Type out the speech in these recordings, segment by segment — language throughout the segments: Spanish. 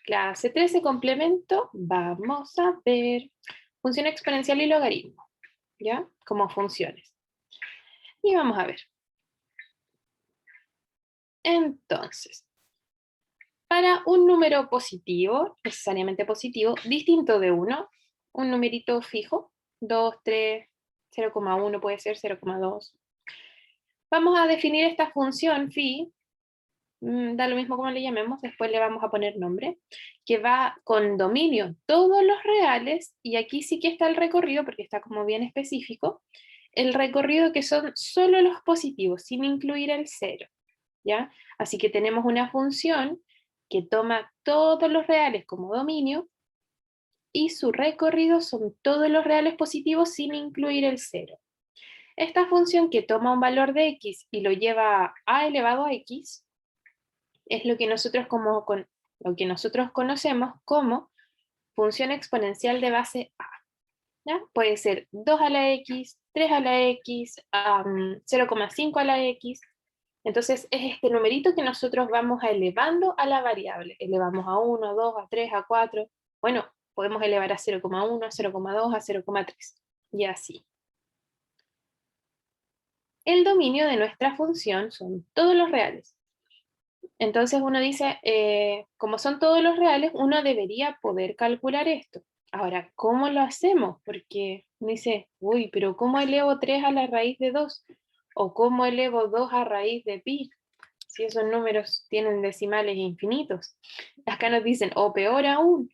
Clase 13, complemento. Vamos a ver función exponencial y logaritmo, ¿ya? Como funciones. Y vamos a ver. Entonces, para un número positivo, necesariamente positivo, distinto de 1, un numerito fijo, 2, 3, 0,1 puede ser, 0,2. Vamos a definir esta función phi, da lo mismo como le llamemos, después le vamos a poner nombre, que va con dominio todos los reales, y aquí sí que está el recorrido, porque está como bien específico, el recorrido que son solo los positivos, sin incluir el 0, ¿ya? Así que tenemos una función que toma todos los reales como dominio, y su recorrido son todos los reales positivos sin incluir el 0. Esta función que toma un valor de x y lo lleva a elevado a x, es lo que nosotros, lo que nosotros conocemos como función exponencial de base a. ¿Ya? Puede ser 2 a la x, 3 a la x, 0,5 a la x. Entonces es este numerito que nosotros vamos a elevando a la variable. Elevamos a 1, a 2, a 3, a 4. Bueno, podemos elevar a 0,1, a 0,2, a 0,3. Y así. El dominio de nuestra función son todos los reales. Entonces uno dice, como son todos los reales, uno debería poder calcular esto. Ahora, ¿cómo lo hacemos? Porque uno dice, uy, pero ¿cómo elevo 3 a la raíz de 2? ¿O cómo elevo 2 a raíz de pi? Si esos números tienen decimales infinitos. Acá nos dicen, o peor aún,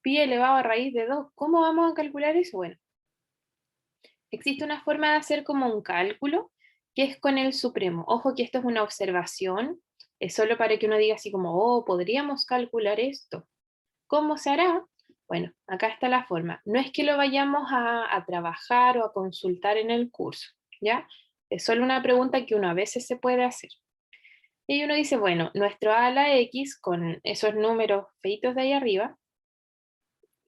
pi elevado a raíz de 2. ¿Cómo vamos a calcular eso? Bueno, existe una forma de hacer como un cálculo que es con el supremo. Ojo que esto es una observación, es solo para que uno diga así como, oh, podríamos calcular esto. ¿Cómo se hará? Bueno, acá está la forma. No es que lo vayamos a trabajar o a consultar en el curso, ¿ya? Es solo una pregunta que uno a veces se puede hacer. Y uno dice, bueno, nuestro a a la x con esos números feitos de ahí arriba,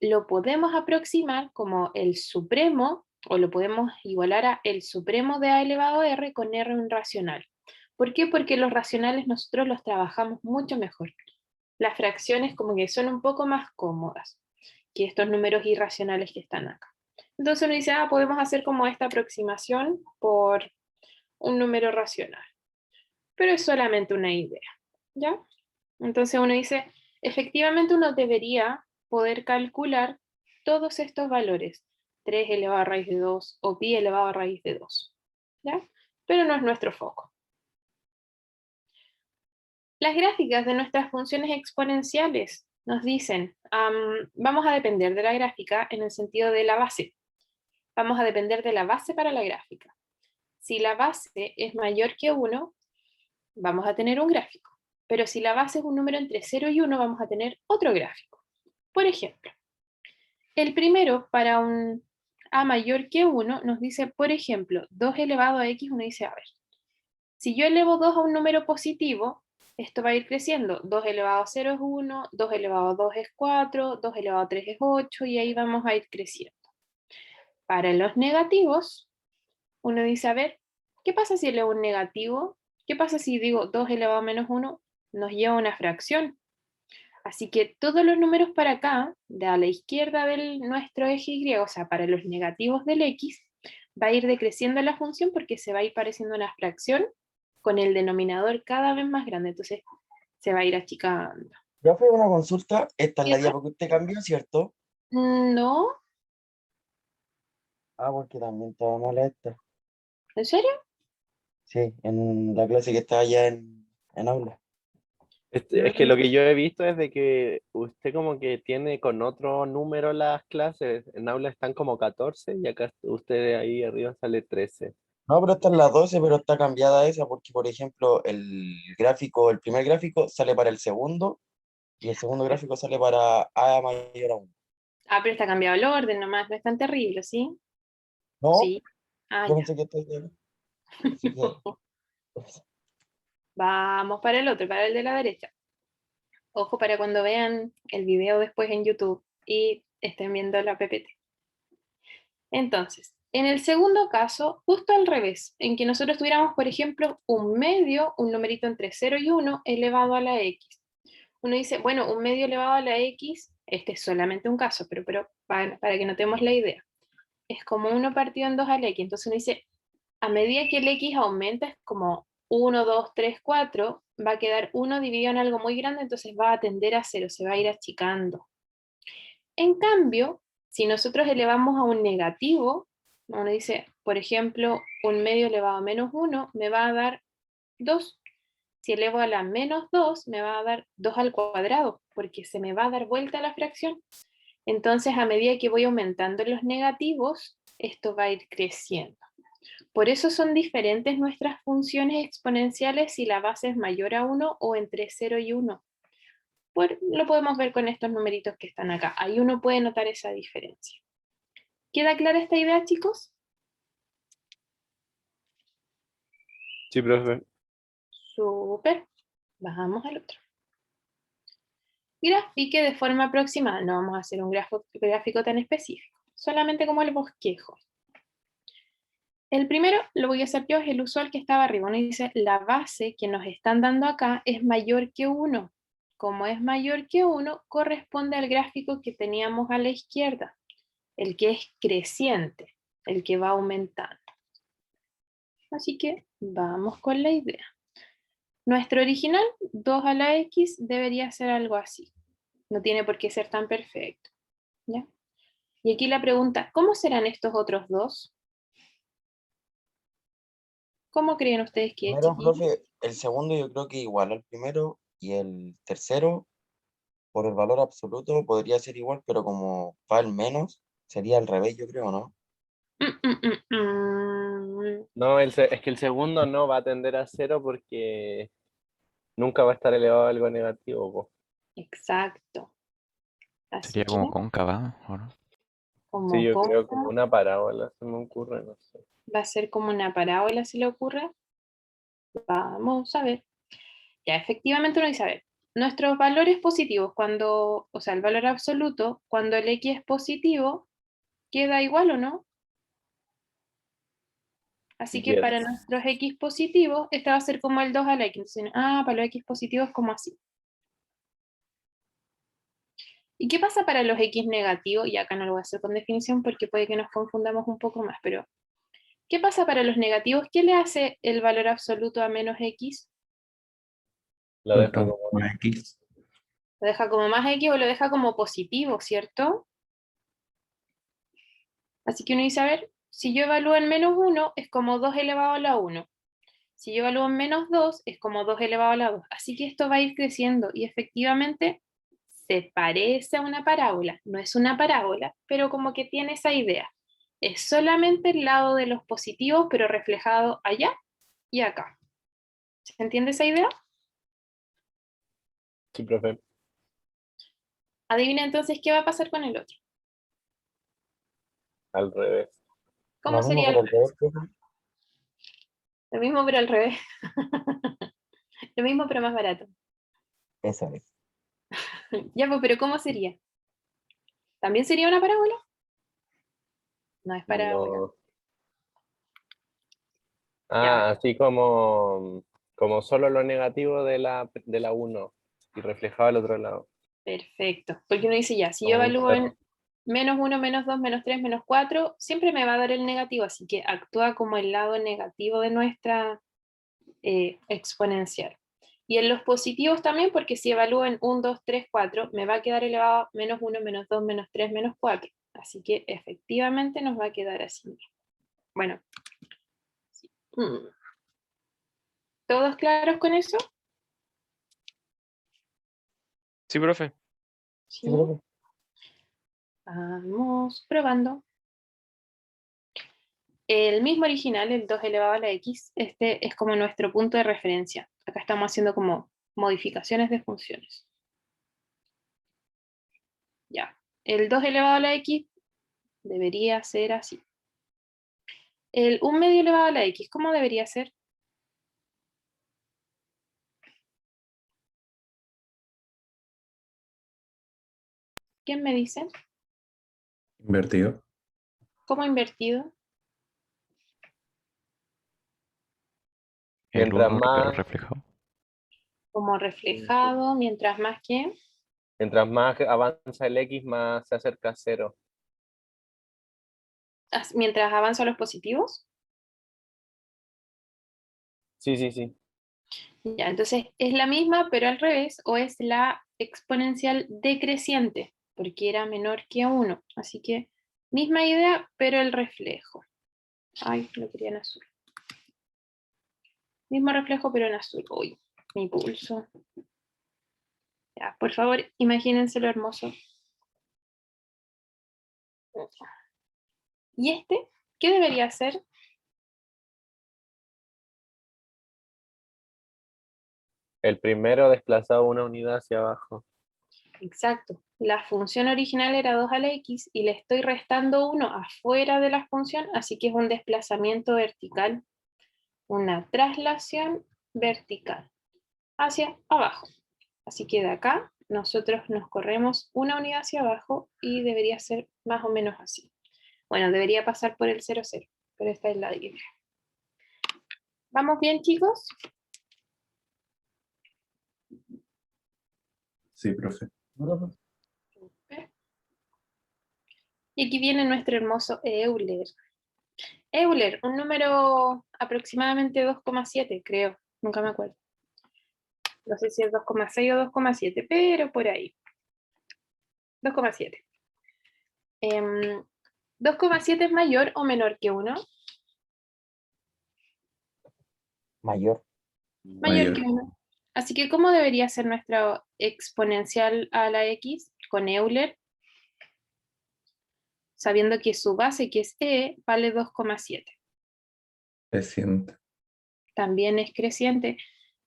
lo podemos aproximar como el supremo, o lo podemos igualar a el supremo de a elevado a r con r un racional. ¿Por qué? Porque los racionales nosotros los trabajamos mucho mejor. Las fracciones como que son un poco más cómodas que estos números irracionales que están acá. Entonces uno dice, podemos hacer como esta aproximación por un número racional. Pero es solamente una idea, ¿ya? Entonces uno dice, efectivamente uno debería poder calcular todos estos valores, 3 elevado a raíz de 2 o pi elevado a raíz de 2, ¿ya? Pero no es nuestro foco. Las gráficas de nuestras funciones exponenciales nos dicen, vamos a depender de la gráfica en el sentido de la base. Vamos a depender de la base para la gráfica. Si la base es mayor que 1, vamos a tener un gráfico. Pero si la base es un número entre 0 y 1, vamos a tener otro gráfico. Por ejemplo, el primero para un a mayor que 1 nos dice, por ejemplo, 2 elevado a x, uno dice, a ver, si yo elevo 2 a un número positivo, esto va a ir creciendo. 2 elevado a 0 es 1, 2 elevado a 2 es 4, 2 elevado a 3 es 8, y ahí vamos a ir creciendo. Para los negativos, uno dice, a ver, ¿qué pasa si elevo un negativo? ¿Qué pasa si digo 2 elevado a menos 1? Nos lleva a una fracción. Así que todos los números para acá, de a la izquierda de nuestro eje Y, o sea, para los negativos del X, va a ir decreciendo la función porque se va a ir pareciendo una fracción con el denominador cada vez más grande. Entonces se va a ir achicando. Ya fue una consulta, esta es ¿Y la acá? diapo que usted cambió, ¿cierto? No, Porque también estaba mala esta. ¿en serio? Sí, en la clase que estaba allá en aula. Es que lo Mm, que yo he visto es de que usted como que tiene con otro número las clases. En aula están como 14 y acá usted ahí arriba sale 13. No, pero esta es la 12, pero está cambiada esa porque, por ejemplo, el gráfico, el primer gráfico sale para el segundo y el segundo gráfico sale para A mayor a 1. pero está cambiado el orden nomás, no es tan terrible, ¿sí? No, Sí. Ah, yo ya. pensé que esto era. Así que, pues, Vamos para el otro, para el de la derecha. Ojo para cuando vean el video después en YouTube y estén viendo la PPT. Entonces, en el segundo caso, justo al revés, en que nosotros tuviéramos, por ejemplo, un medio, un numerito entre 0 y 1 elevado a la x. uno dice, bueno, un medio elevado a la x, este es solamente un caso, pero para que notemos la idea, es como 1 partido en 2 a la x, entonces uno dice, a medida que el x aumenta, es como 1, 2, 3, 4, va a quedar 1 dividido en algo muy grande, entonces va a tender a 0, se va a ir achicando. En cambio, si nosotros elevamos a un negativo, uno dice, por ejemplo, un medio elevado a menos 1 me va a dar 2. Si elevo a la menos 2, me va a dar 2 al cuadrado, porque se me va a dar vuelta la fracción. Entonces, a medida que voy aumentando los negativos, esto va a ir creciendo. Por eso son diferentes nuestras funciones exponenciales si la base es mayor a 1 o entre 0 y 1. Lo podemos ver con estos numeritos que están acá. Ahí uno puede notar esa diferencia. ¿Queda clara esta idea, chicos? Sí, profe. Súper. Vamos al otro. Grafique de forma aproximada. No vamos a hacer un gráfico tan específico, solamente como el bosquejo. El primero lo voy a hacer yo, es el usual que estaba arriba. Uno dice, la base que nos están dando acá es mayor que 1. Como es mayor que 1, corresponde al gráfico que teníamos a la izquierda, el que es creciente, el que va aumentando. Así que vamos con la idea. Nuestro original, 2 a la x, debería ser algo así. No tiene por qué ser tan perfecto. ¿Ya? Y aquí la pregunta, ¿cómo serán estos otros dos? ¿Cómo creen ustedes que es, Primero, chiquillos? profe, el segundo yo creo que igual al primero y el tercero, por el valor absoluto, podría ser igual, pero como va el menos, sería al revés, yo creo, ¿no? Mm, mm, mm, mm. No, es que el segundo no va a tender a 0 porque nunca va a estar elevado a algo negativo, po. Exacto. Así Sería que, como cóncava, ¿o no? Sí, como yo creo como cóncava, una parábola, se me ocurre, no sé. va a ser como una parábola, si le ocurre. Vamos a ver. Ya, efectivamente uno dice, a ver, nuestros valores positivos, o sea, el valor absoluto, cuando el x es positivo, queda igual o no. Así que para Yes. nuestros x positivos, este va a ser como el 2 a la x. Entonces, para los x positivos es como así. ¿Y qué pasa para los x negativos? Y acá no lo voy a hacer con definición porque puede que nos confundamos un poco más, pero ¿qué pasa para los negativos? ¿Qué le hace el valor absoluto a menos x? Lo deja como Una X. ¿Lo deja como más x o lo deja como positivo, cierto? Así que uno dice, a ver, si yo evalúo en menos 1, es como 2 elevado a la 1. Si yo evalúo en menos 2, es como 2 elevado a la 2. Así que esto va a ir creciendo y efectivamente se parece a una parábola. No es una parábola, pero como que tiene esa idea. Es solamente el lado de los positivos, pero reflejado allá y acá. ¿Se entiende esa idea? sí, profe, Adivina entonces qué va a pasar con el otro. al revés. ¿Cómo Lo mismo, sería pero al revés, profe. lo mismo, pero al revés? Lo mismo, pero más barato. Esa es. Ya, pues, pero ¿cómo sería? ¿También sería una parábola? No es parábola. No. Ya, a ver. Así como solo lo negativo de la 1 y reflejado al otro lado. Perfecto. Porque uno dice ya, si yo Como un evalúo perro. en menos 1, menos 2, menos 3, menos 4, siempre me va a dar el negativo, así que actúa como el lado negativo de nuestra exponencial. Y en los positivos también, porque si evalúo en 1, 2, 3, 4, me va a quedar elevado a menos 1, menos 2, menos 3, menos 4. Así que efectivamente nos va a quedar así. Bueno, mm, ¿todos claros con eso? Sí, profe. Sí, Sí. profe. Vamos probando. El mismo original, el 2 elevado a la x, este es como nuestro punto de referencia. Acá estamos haciendo como modificaciones de funciones. Ya. El 2 elevado a la x debería ser así. El 1 medio elevado a la x, ¿cómo debería ser? ¿Quién me dice? Invertido. ¿Cómo invertido? El Mientras 1 pero más, reflejado. como reflejado, mientras más que... Mientras más avanza el X, más se acerca a 0. Mientras avanzan los positivos. Sí, sí, sí. Ya, entonces es la misma, pero al revés, o es la exponencial decreciente, porque era menor que 1. Así que misma idea, pero el reflejo. Ay, lo quería en azul. Mismo reflejo, pero en azul. Uy, mi pulso. Ya, por favor, imagínense lo hermoso. ¿Y este? ¿Qué debería ser? El primero desplazado una unidad hacia abajo. Exacto. La función original era 2 a la x y le estoy restando 1 afuera de la función, así que es un desplazamiento vertical, una traslación vertical hacia abajo. Así que de acá nosotros nos corremos una unidad hacia abajo y debería ser más o menos así. Bueno, debería pasar por el 0, 0, pero esta es la idea. ¿Vamos bien, chicos? Sí, profe. Y aquí viene nuestro hermoso Euler. Euler, un número aproximadamente 2,7, creo. Nunca me acuerdo. No sé si es 2,6 o 2,7, pero por ahí. 2,7. 2,7 es mayor o menor que 1. Mayor. Mayor que Mayor. 1. Así que, ¿cómo debería ser nuestra exponencial a la x con Euler? Sabiendo que su base, que es e, vale 2,7. Creciente. También es creciente.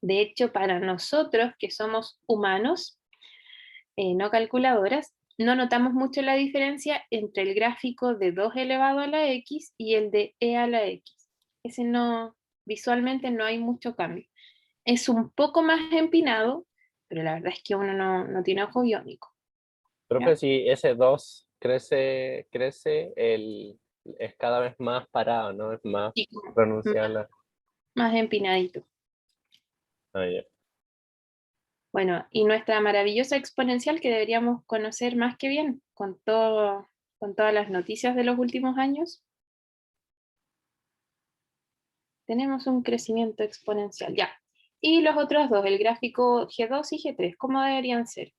De hecho, para nosotros, que somos humanos, no calculadoras, no notamos mucho la diferencia entre el gráfico de 2 elevado a la x y el de e a la x. Ese no, visualmente no hay mucho cambio. Es un poco más empinado, pero la verdad es que uno no tiene ojo biónico. Profe, ¿Ya? si ese 2 crece, es cada vez más parado, ¿no? Es más Y pronunciable. más empinadito. Ah, ya. Bueno, y nuestra maravillosa exponencial que deberíamos conocer más que bien con todas las noticias de los últimos años. Tenemos un crecimiento exponencial, ya. Y los otros dos, el gráfico G2 y G3, ¿cómo deberían ser?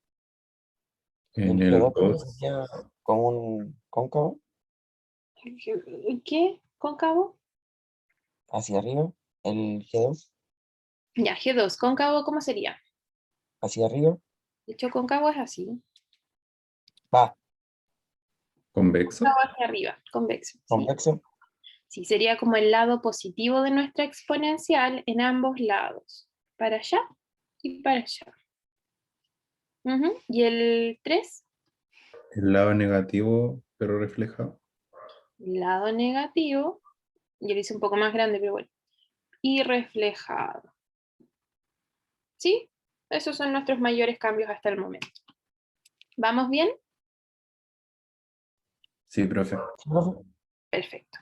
En El el G2 creo que 2, sería como un cóncavo ¿Qué? ¿Cóncavo? hacia arriba. El G2 Ya, G2, cóncavo, ¿cómo sería? hacia arriba. De hecho, cóncavo es así. Va, convexo. Cóncavo hacia arriba, convexo. Sí. convexo. Sí, sería como el lado positivo de nuestra exponencial en ambos lados. Para allá y para allá. ¿Y el 3? El lado negativo, pero reflejado. Lado negativo. Yo lo hice un poco más grande, pero bueno. Y reflejado. ¿Sí? Esos son nuestros mayores cambios hasta el momento. ¿Vamos bien? Sí, profe. Perfecto.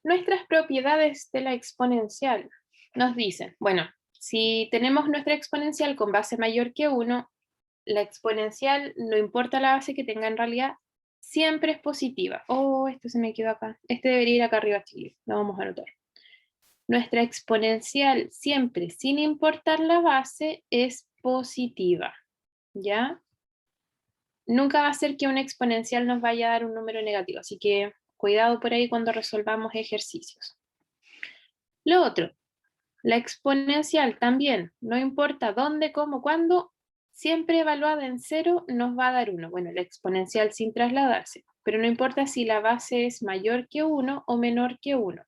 Nuestras propiedades de la exponencial nos dicen, bueno, si tenemos nuestra exponencial con base mayor que 1, la exponencial, no importa la base que tenga en realidad, siempre es positiva. Oh, esto se me quedó acá. Este debería ir acá arriba, chiquillos. Lo vamos a anotar. Nuestra exponencial siempre, sin importar la base, es positiva. ¿Ya? Nunca va a ser que una exponencial nos vaya a dar un número negativo, así que cuidado por ahí cuando resolvamos ejercicios. Lo otro, la exponencial también, no importa dónde, cómo, cuándo, siempre evaluada en 0 nos va a dar 1. Bueno, la exponencial sin trasladarse, pero no importa si la base es mayor que 1 o menor que 1.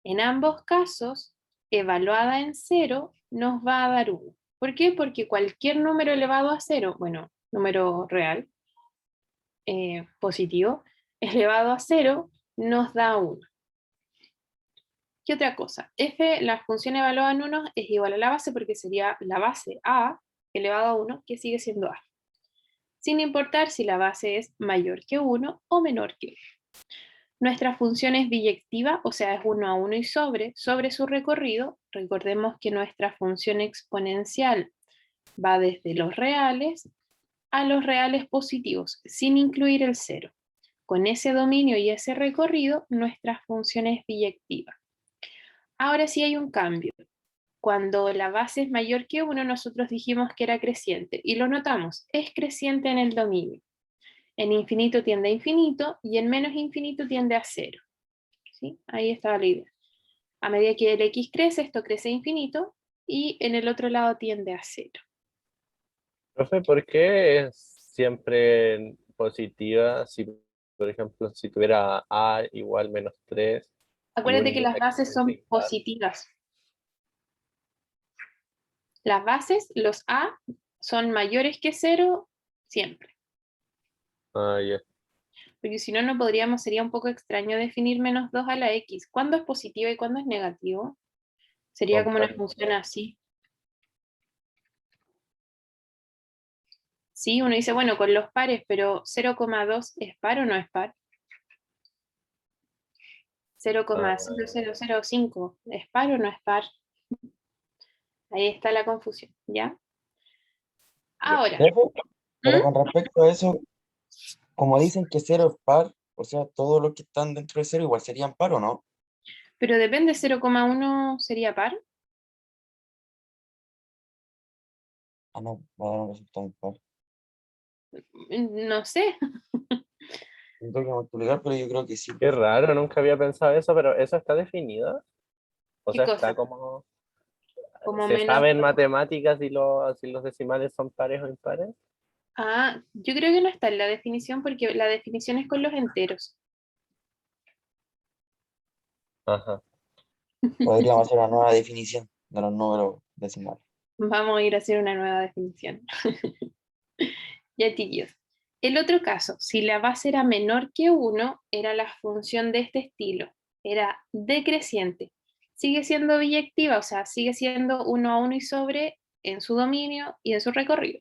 En ambos casos, evaluada en 0 nos va a dar 1. ¿Por qué? Porque cualquier número elevado a 0, bueno, número real, positivo, elevado a 0 nos da 1. ¿Qué otra cosa? F, la función evaluada en 1 es igual a la base porque sería la base A elevado a 1 que sigue siendo A. Sin importar si la base es mayor que 1 o menor que 1. Nuestra función es biyectiva, o sea, es 1 a 1 y sobre su recorrido. Recordemos que nuestra función exponencial va desde los reales a los reales positivos, sin incluir el cero. Con ese dominio y ese recorrido, nuestra función es biyectiva. Ahora sí hay un cambio. Cuando la base es mayor que 1, nosotros dijimos que era creciente, y lo notamos, es creciente en el dominio. En infinito tiende a infinito, y en menos infinito tiende a 0. ¿Sí? Ahí estaba la idea. A medida que el x crece, esto crece a infinito, y en el otro lado tiende a 0. Profe, ¿por qué es siempre positiva si, por ejemplo, si tuviera a igual menos 3 y Acuérdate que una las bases son exponencia impar? positivas. Las bases, los a, son mayores que 0 siempre. Ah, ya. Porque si no, no podríamos, sería un poco extraño definir menos 2 a la x. ¿Cuándo es positivo y cuándo es negativo? Sería Con como una pares. función así. Sí, uno dice, bueno, con los pares, pero 0,2 ¿es par o no es par? Ah, 0,0005 ¿es par o no es par? Ahí está la confusión, ¿ya? ya. Ahora, Profe, pero ¿Mm? con respecto a eso, como dicen que cero es par, o sea, todos los que están dentro de cero igual serían par o no. Pero depende, 0,1 sería par. Ah, no, va a dar un resultado impar. No sé, Tengo que multiplicar, pero yo creo que sí, Qué profe. raro, nunca había pensado eso, pero ¿eso está definido? O qué sea, está cosa, como... como ¿Se menos. sabe en matemáticas si los decimales son pares o impares? Ah, yo creo que no está en la definición porque la definición es con los enteros. Ajá. Podríamos hacer una nueva definición de los números decimales. Vamos a ir a hacer una nueva definición. Ya, chiquillos. El otro caso, si la base era menor que 1, era la función de este estilo. Era decreciente. Sigue siendo biyectiva, o sea, sigue siendo 1 a 1 y sobre en su dominio y en su recorrido.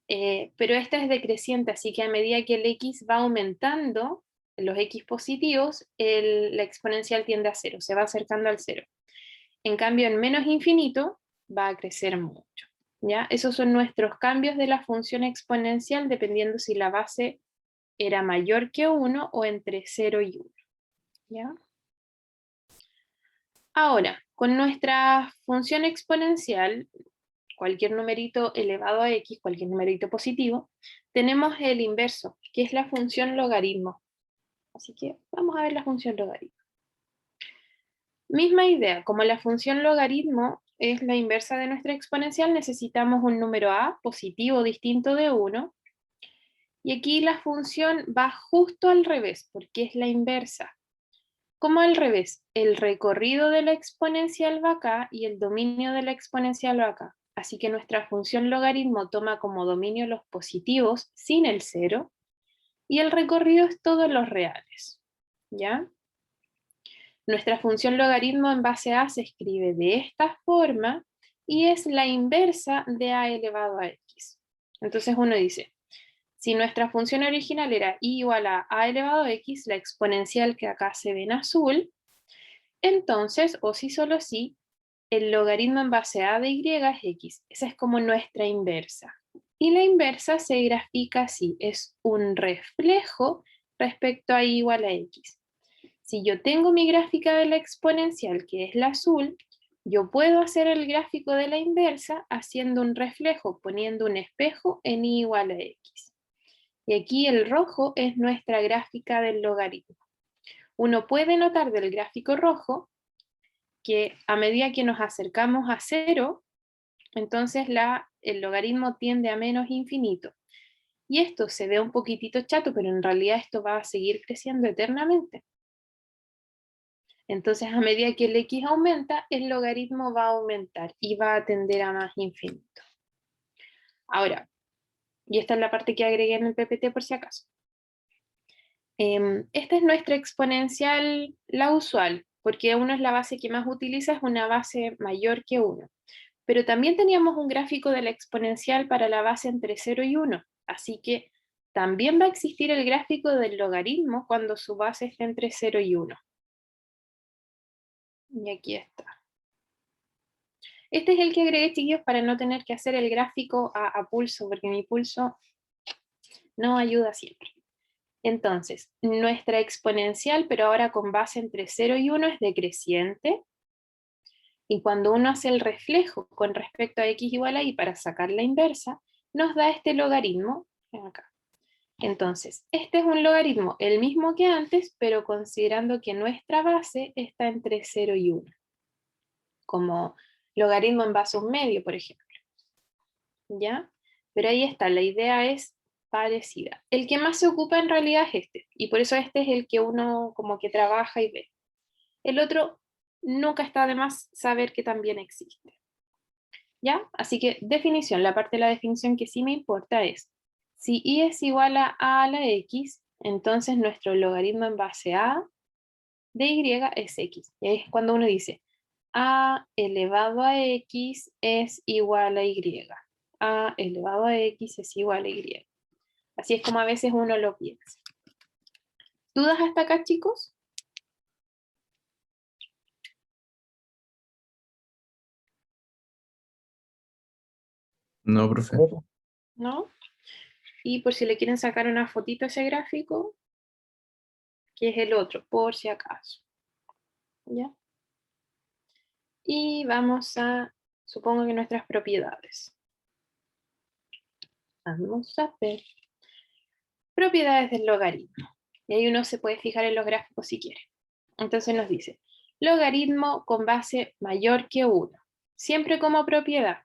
Pero esta es decreciente, así que a medida que el x va aumentando, los x positivos, la exponencial tiende a 0, se va acercando al 0. En cambio, en menos infinito va a crecer mucho. ¿Ya? Esos son nuestros cambios de la función exponencial dependiendo si la base era mayor que 1 o entre 0 y 1. ¿Ya? Ahora, con nuestra función exponencial, cualquier numerito elevado a x, cualquier numerito positivo, tenemos el inverso, que es la función logaritmo. Así que vamos a ver la función logaritmo. Misma idea, como la función logaritmo es la inversa de nuestra exponencial, necesitamos un número a positivo distinto de 1. Y aquí la función va justo al revés, porque es la inversa. ¿Cómo al revés? El recorrido de la exponencial va acá y el dominio de la exponencial va acá. Así que nuestra función logaritmo toma como dominio los positivos sin el cero y el recorrido es todos los reales. ¿Ya? Nuestra función logaritmo en base a se escribe de esta forma y es la inversa de a elevado a x. Entonces uno dice, si nuestra función original era y igual a elevado a x, la exponencial que acá se ve en azul, entonces, o si solo si, el logaritmo en base a de y es x. Esa es como nuestra inversa. Y la inversa se grafica así, es un reflejo respecto a y igual a x. Si yo tengo mi gráfica de la exponencial, que es la azul, yo puedo hacer el gráfico de la inversa haciendo un reflejo, poniendo un espejo en y igual a x. Y aquí el rojo es nuestra gráfica del logaritmo. Uno puede notar del gráfico rojo que a medida que nos acercamos a 0, entonces el logaritmo tiende a menos infinito. Y esto se ve un poquitito chato, pero en realidad esto va a seguir creciendo eternamente. Entonces, a medida que el x aumenta, el logaritmo va a aumentar y va a tender a más infinito. Ahora, y esta es la parte que agregué en el PPT por si acaso. Esta es nuestra exponencial, la usual, porque 1 es la base que más utiliza, es una base mayor que 1. Pero también teníamos un gráfico de la exponencial para la base entre 0 y 1, así que también va a existir el gráfico del logaritmo cuando su base esté entre 0 y 1. Y aquí está. Este es el que agregué, chiquillos, para no tener que hacer el gráfico a pulso, porque mi pulso no ayuda siempre. Entonces, nuestra exponencial, pero ahora con base entre 0 y 1, es decreciente. Y cuando uno hace el reflejo con respecto a x igual a y para sacar la inversa, nos da este logaritmo acá. Entonces, este es un logaritmo, el mismo que antes, pero considerando que nuestra base está entre 0 y 1. Como logaritmo en base a un medio, por ejemplo. ¿Ya? Pero ahí está, la idea es parecida. El que más se ocupa en realidad es este, y por eso este es el que uno como que trabaja y ve. El otro nunca está de más saber que también existe. ¿Ya? Así que definición, la parte de la definición que sí me importa es, si y es igual a la x, entonces nuestro logaritmo en base a de y es x. Y ahí es cuando uno dice, a elevado a x es igual a y. A elevado a x es igual a y. Así es como a veces uno lo piensa. ¿Dudas hasta acá, chicos? No, profe. ¿No? Y por si le quieren sacar una fotito a ese gráfico, que es el otro, por si acaso. ¿Ya? Y vamos a, supongo que nuestras propiedades. Vamos a ver. Propiedades del logaritmo. Y ahí uno se puede fijar en los gráficos si quiere. Entonces nos dice, logaritmo con base mayor que 1. Siempre como propiedad.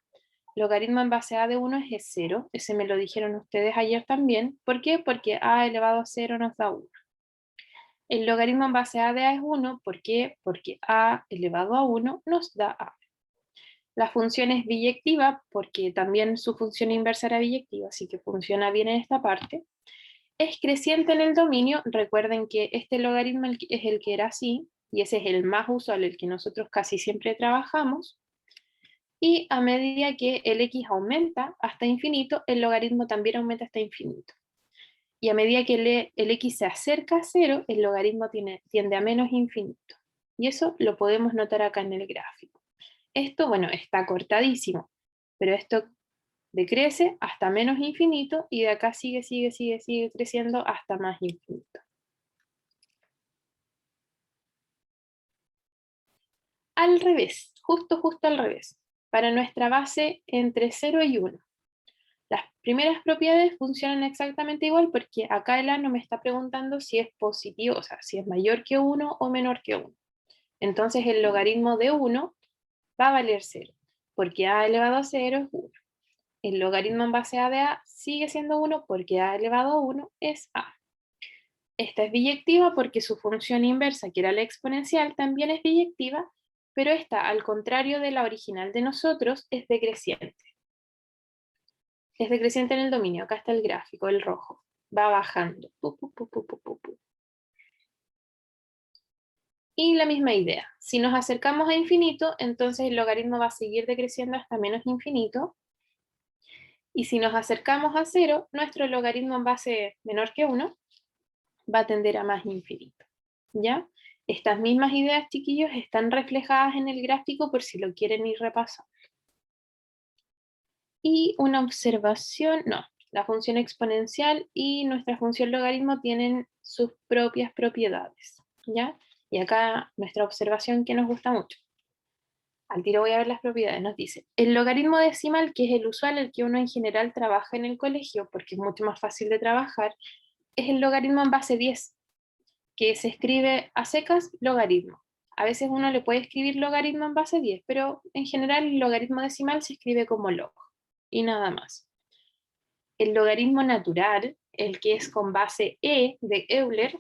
Logaritmo en base a de 1 es 0. Ese me lo dijeron ustedes ayer también. ¿Por qué? Porque a elevado a 0 nos da 1. El logaritmo en base a de a es 1. ¿Por qué? Porque a elevado a 1 nos da a. La función es biyectiva porque también su función inversa era biyectiva, así que funciona bien en esta parte. Es creciente en el dominio, recuerden que este logaritmo es el que era así, y ese es el más usual, el que nosotros casi siempre trabajamos. Y a medida que el x aumenta hasta infinito, el logaritmo también aumenta hasta infinito. Y a medida que el x se acerca a 0, el logaritmo tiende a menos infinito. Y eso lo podemos notar acá en el gráfico. Esto, bueno, está cortadísimo, pero esto decrece hasta menos infinito y de acá sigue creciendo hasta más infinito. Al revés, justo al revés. Para nuestra base entre 0 y 1. Las primeras propiedades funcionan exactamente igual porque acá el A no me está preguntando si es positivo, o sea, si es mayor que 1 o menor que 1. Entonces el logaritmo de 1 va a valer 0, porque A elevado a 0 es 1. El logaritmo en base a de A sigue siendo 1 porque A elevado a 1 es A. Esta es biyectiva porque su función inversa, que era la exponencial, también es biyectiva, pero esta, al contrario de la original de nosotros, es decreciente. Es decreciente en el dominio, acá está el gráfico, el rojo. Va bajando. Y la misma idea. Si nos acercamos a infinito, entonces el logaritmo va a seguir decreciendo hasta menos infinito. Y si nos acercamos a 0, nuestro logaritmo en base menor que 1 va a tender a más infinito. ¿Ya? Estas mismas ideas, chiquillos, están reflejadas en el gráfico por si lo quieren ir repasando. Y una observación, no, la función exponencial y nuestra función logaritmo tienen sus propias propiedades, ¿ya? Y acá nuestra observación que nos gusta mucho. Al tiro voy a ver las propiedades, nos dice, el logaritmo decimal, que es el usual, el que uno en general trabaja en el colegio, porque es mucho más fácil de trabajar, es el logaritmo en base 10, que se escribe a secas logaritmo. A veces uno le puede escribir logaritmo en base 10, pero en general el logaritmo decimal se escribe como log, y nada más. El logaritmo natural, el que es con base E de Euler,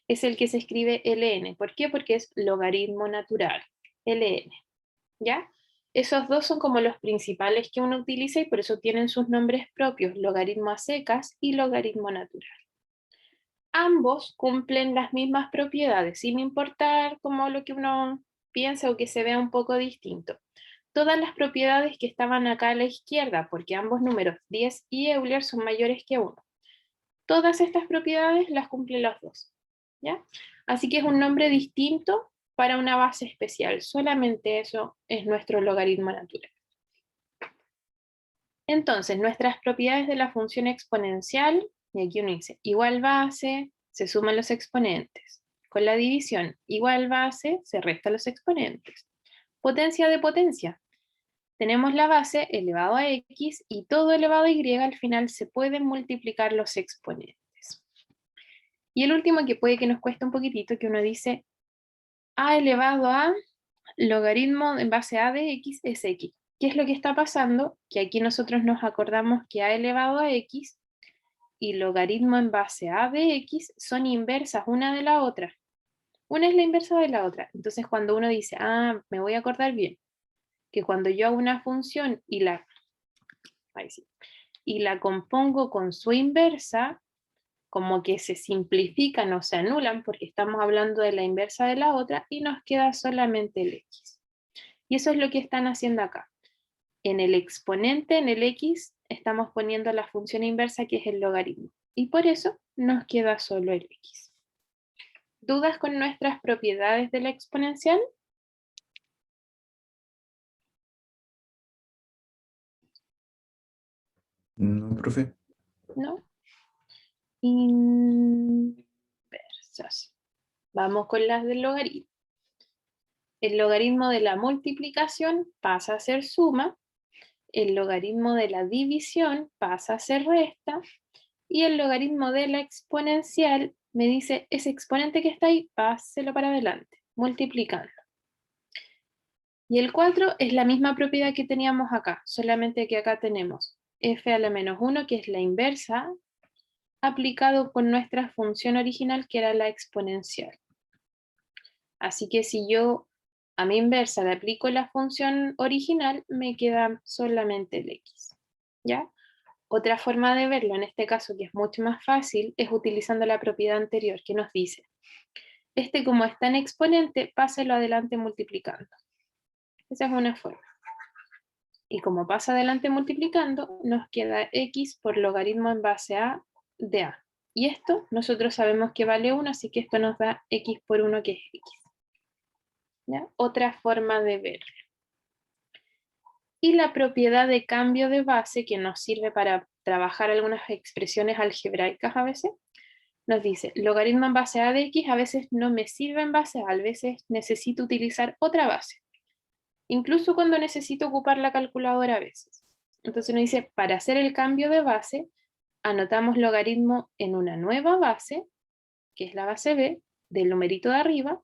es el que se escribe ln. ¿Por qué? Porque es logaritmo natural, ln. ¿Ya? Esos dos son como los principales que uno utiliza y por eso tienen sus nombres propios, logaritmo a secas y logaritmo natural. Ambos cumplen las mismas propiedades, sin importar como lo que uno piensa o que se vea un poco distinto. Todas las propiedades que estaban acá a la izquierda, porque ambos números 10 y Euler son mayores que 1. Todas estas propiedades las cumplen los dos, ¿ya? Así que es un nombre distinto para una base especial. Solamente eso es nuestro logaritmo natural. Entonces, nuestras propiedades de la función exponencial, y aquí uno dice, igual base, se suman los exponentes. Con la división, igual base, se restan los exponentes. Potencia de potencia. Tenemos la base elevado a x y todo elevado a y, al final se pueden multiplicar los exponentes. Y el último que puede que nos cueste un poquitito, que uno dice a elevado a logaritmo en base a de x es x. ¿Qué es lo que está pasando? Que aquí nosotros nos acordamos que a elevado a x y logaritmo en base a de x son inversas una de la otra. Una es la inversa de la otra. Entonces cuando uno dice, me voy a acordar bien, que cuando yo hago una función y la compongo con su inversa, como que se simplifican o se anulan porque estamos hablando de la inversa de la otra y nos queda solamente el x. Y eso es lo que están haciendo acá. En el exponente, en el x, estamos poniendo la función inversa que es el logaritmo. Y por eso nos queda solo el x. ¿Dudas con nuestras propiedades de la exponencial? No, profe. ¿No? Inversas. Vamos con las del logaritmo. El logaritmo de la multiplicación pasa a ser suma, el logaritmo de la división pasa a ser resta, y el logaritmo de la exponencial me dice, ese exponente que está ahí, páselo para adelante, multiplicando. Y el 4 es la misma propiedad que teníamos acá, solamente que acá tenemos f a la menos 1, que es la inversa, aplicado con nuestra función original, que era la exponencial. Así que si yo a mi inversa le aplico la función original, me queda solamente el x, ¿ya? Otra forma de verlo, en este caso que es mucho más fácil, es utilizando la propiedad anterior que nos dice, como está en exponente, páselo adelante multiplicando. Esa es una forma. Y como pasa adelante multiplicando, nos queda x por logaritmo en base a de a. Y esto nosotros sabemos que vale 1, así que esto nos da x por 1, que es x. ¿Ya? Otra forma de verlo. Y la propiedad de cambio de base, que nos sirve para trabajar algunas expresiones algebraicas a veces, nos dice, logaritmo en base a de x a veces no me sirve en base a veces necesito utilizar otra base. Incluso cuando necesito ocupar la calculadora a veces. Entonces nos dice, para hacer el cambio de base, anotamos logaritmo en una nueva base, que es la base b, del numerito de arriba,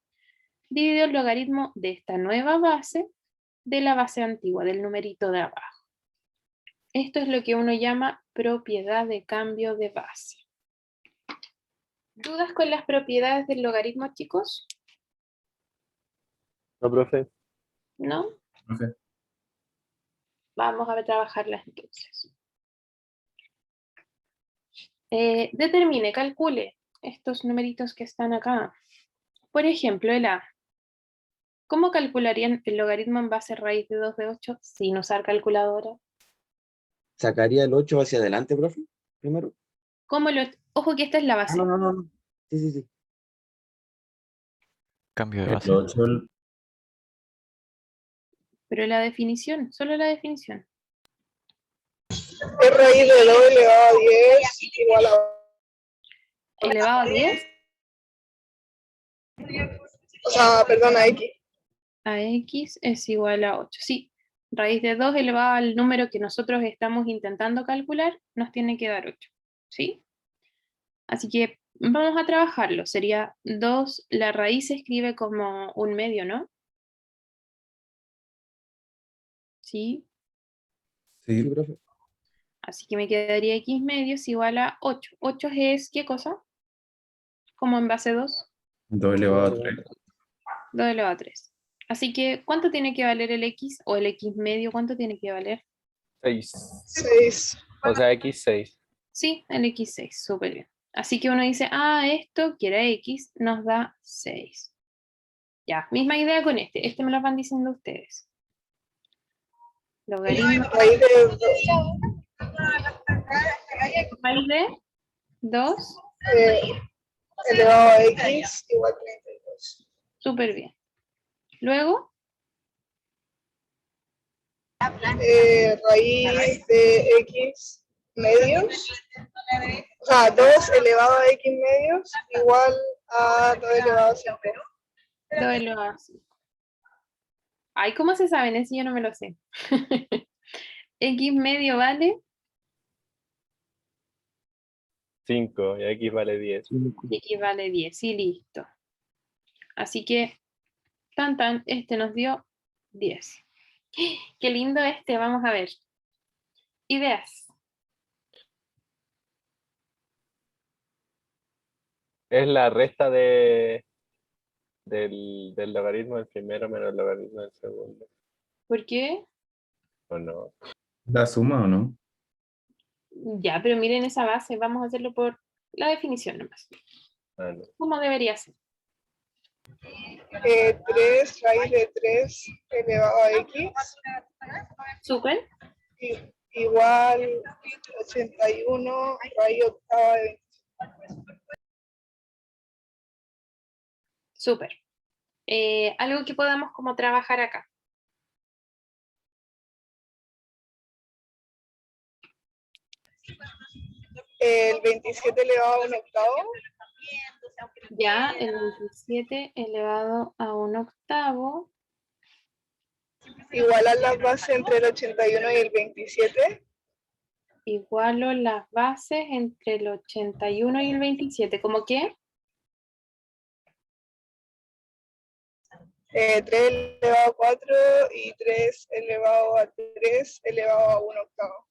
dividido el logaritmo de esta nueva base de la base antigua, del numerito de abajo. Esto es lo que uno llama propiedad de cambio de base. ¿Dudas con las propiedades del logaritmo, chicos? No, profe. ¿No? Profe. Vamos a trabajarlas entonces. Determine, calcule estos numeritos que están acá. Por ejemplo, el a. ¿Cómo calcularían el logaritmo en base raíz de 2 de 8 sin usar calculadora? ¿Sacaría el 8 hacia adelante, profe? Primero. ¿Cómo lo...? Ojo que esta es la base. No. Sí. Cambio de El base. 8, Pero la definición, solo la definición. Es raíz de 2 elevado a 10 igual a... ¿Elevado a 10? O sea, perdona, X. A x es igual a 8. Sí, raíz de 2 elevado al número que nosotros estamos intentando calcular, nos tiene que dar 8. ¿Sí? Así que vamos a trabajarlo. Sería 2, la raíz se escribe como un medio, ¿no? ¿Sí? Sí, sí, profe. Así que me quedaría x medios igual a 8. 8 es, ¿qué cosa? Como en base 2. 2 elevado a 3. 2 elevado a 3. Así que, ¿cuánto tiene que valer el x? O el x medio, ¿cuánto tiene que valer? 6. 6. O sea, x6. Sí, el x6, súper bien. Así que uno dice, esto que era x nos da 6. Ya, misma idea con este. Este me lo van diciendo ustedes. Logaritmo Raíz de... raíz de 2, elevado a x igual 32. súper bien. Luego, Raíz de x medios, o sea, 2 elevado a x medios igual a 2 elevado a 5. 2 elevado a 5. Ay, ¿cómo se saben? Eso yo no me lo sé. X medio vale 5 y x vale 10. y X vale 10. Y listo. Así que, tan, este nos dio 10. Qué lindo este, vamos a ver. Ideas. Es la resta del logaritmo del primero menos el logaritmo del segundo. ¿Por qué? ¿O no? ¿La suma o no? Ya, pero miren esa base, vamos a hacerlo por la definición nomás. Ah, no. ¿Cómo debería ser? 3 raíz de 3 elevado a x Súper, igual 81 raíz octava de 25. súper. Algo que podamos como trabajar acá. El 27 elevado a un octavo Ya, el 27 elevado a un octavo igual a las bases entre el 81 y el 27. igualo las bases entre el 81 y el 27. ¿Cómo qué? 3 elevado a 4 y 3 elevado a 3 elevado a un octavo.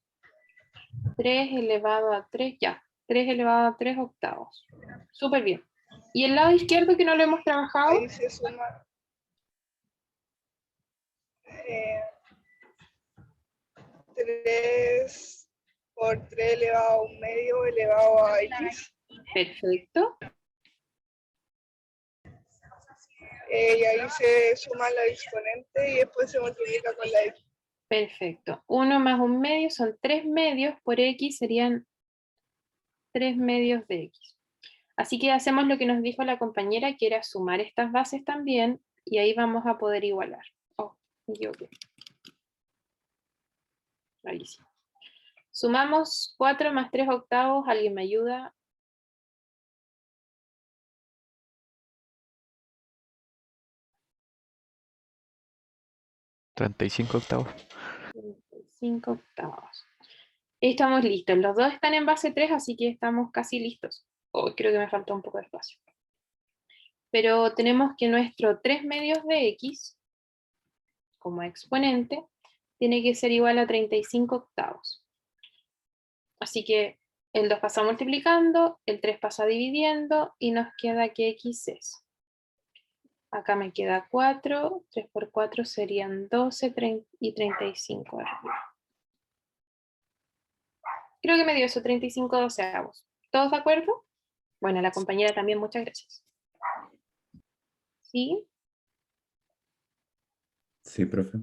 3 elevado a 3, ya. 3 elevado a 3 octavos. Súper bien. ¿Y el lado izquierdo que no lo hemos trabajado? Ahí se suma 3 por 3 elevado a un medio elevado a x. Perfecto. Y ahí se suma la exponente y después se multiplica con la x. Perfecto. 1 más un medio son 3 medios, por x serían 3 medios de x. Así que hacemos lo que nos dijo la compañera, que era sumar estas bases también, y ahí vamos a poder igualar. Oh, me equivoqué. Ahí sí. Sumamos 4 más 3 octavos, ¿alguien me ayuda? $35. 5 octavos. Estamos listos. Los dos están en base 3, así que estamos casi listos. Oh, creo que me faltó un poco de espacio. Pero tenemos que nuestro 3 medios de x, como exponente, tiene que ser igual a 35 octavos. Así que el 2 pasa multiplicando, el 3 pasa dividiendo, y nos queda que x es. Acá me queda 4, 3 por 4 serían 12 y 35 arriba. Creo que me dio eso, 35 doceavos. ¿Todos de acuerdo? Bueno, la compañera también, muchas gracias. ¿Sí? Sí, profe.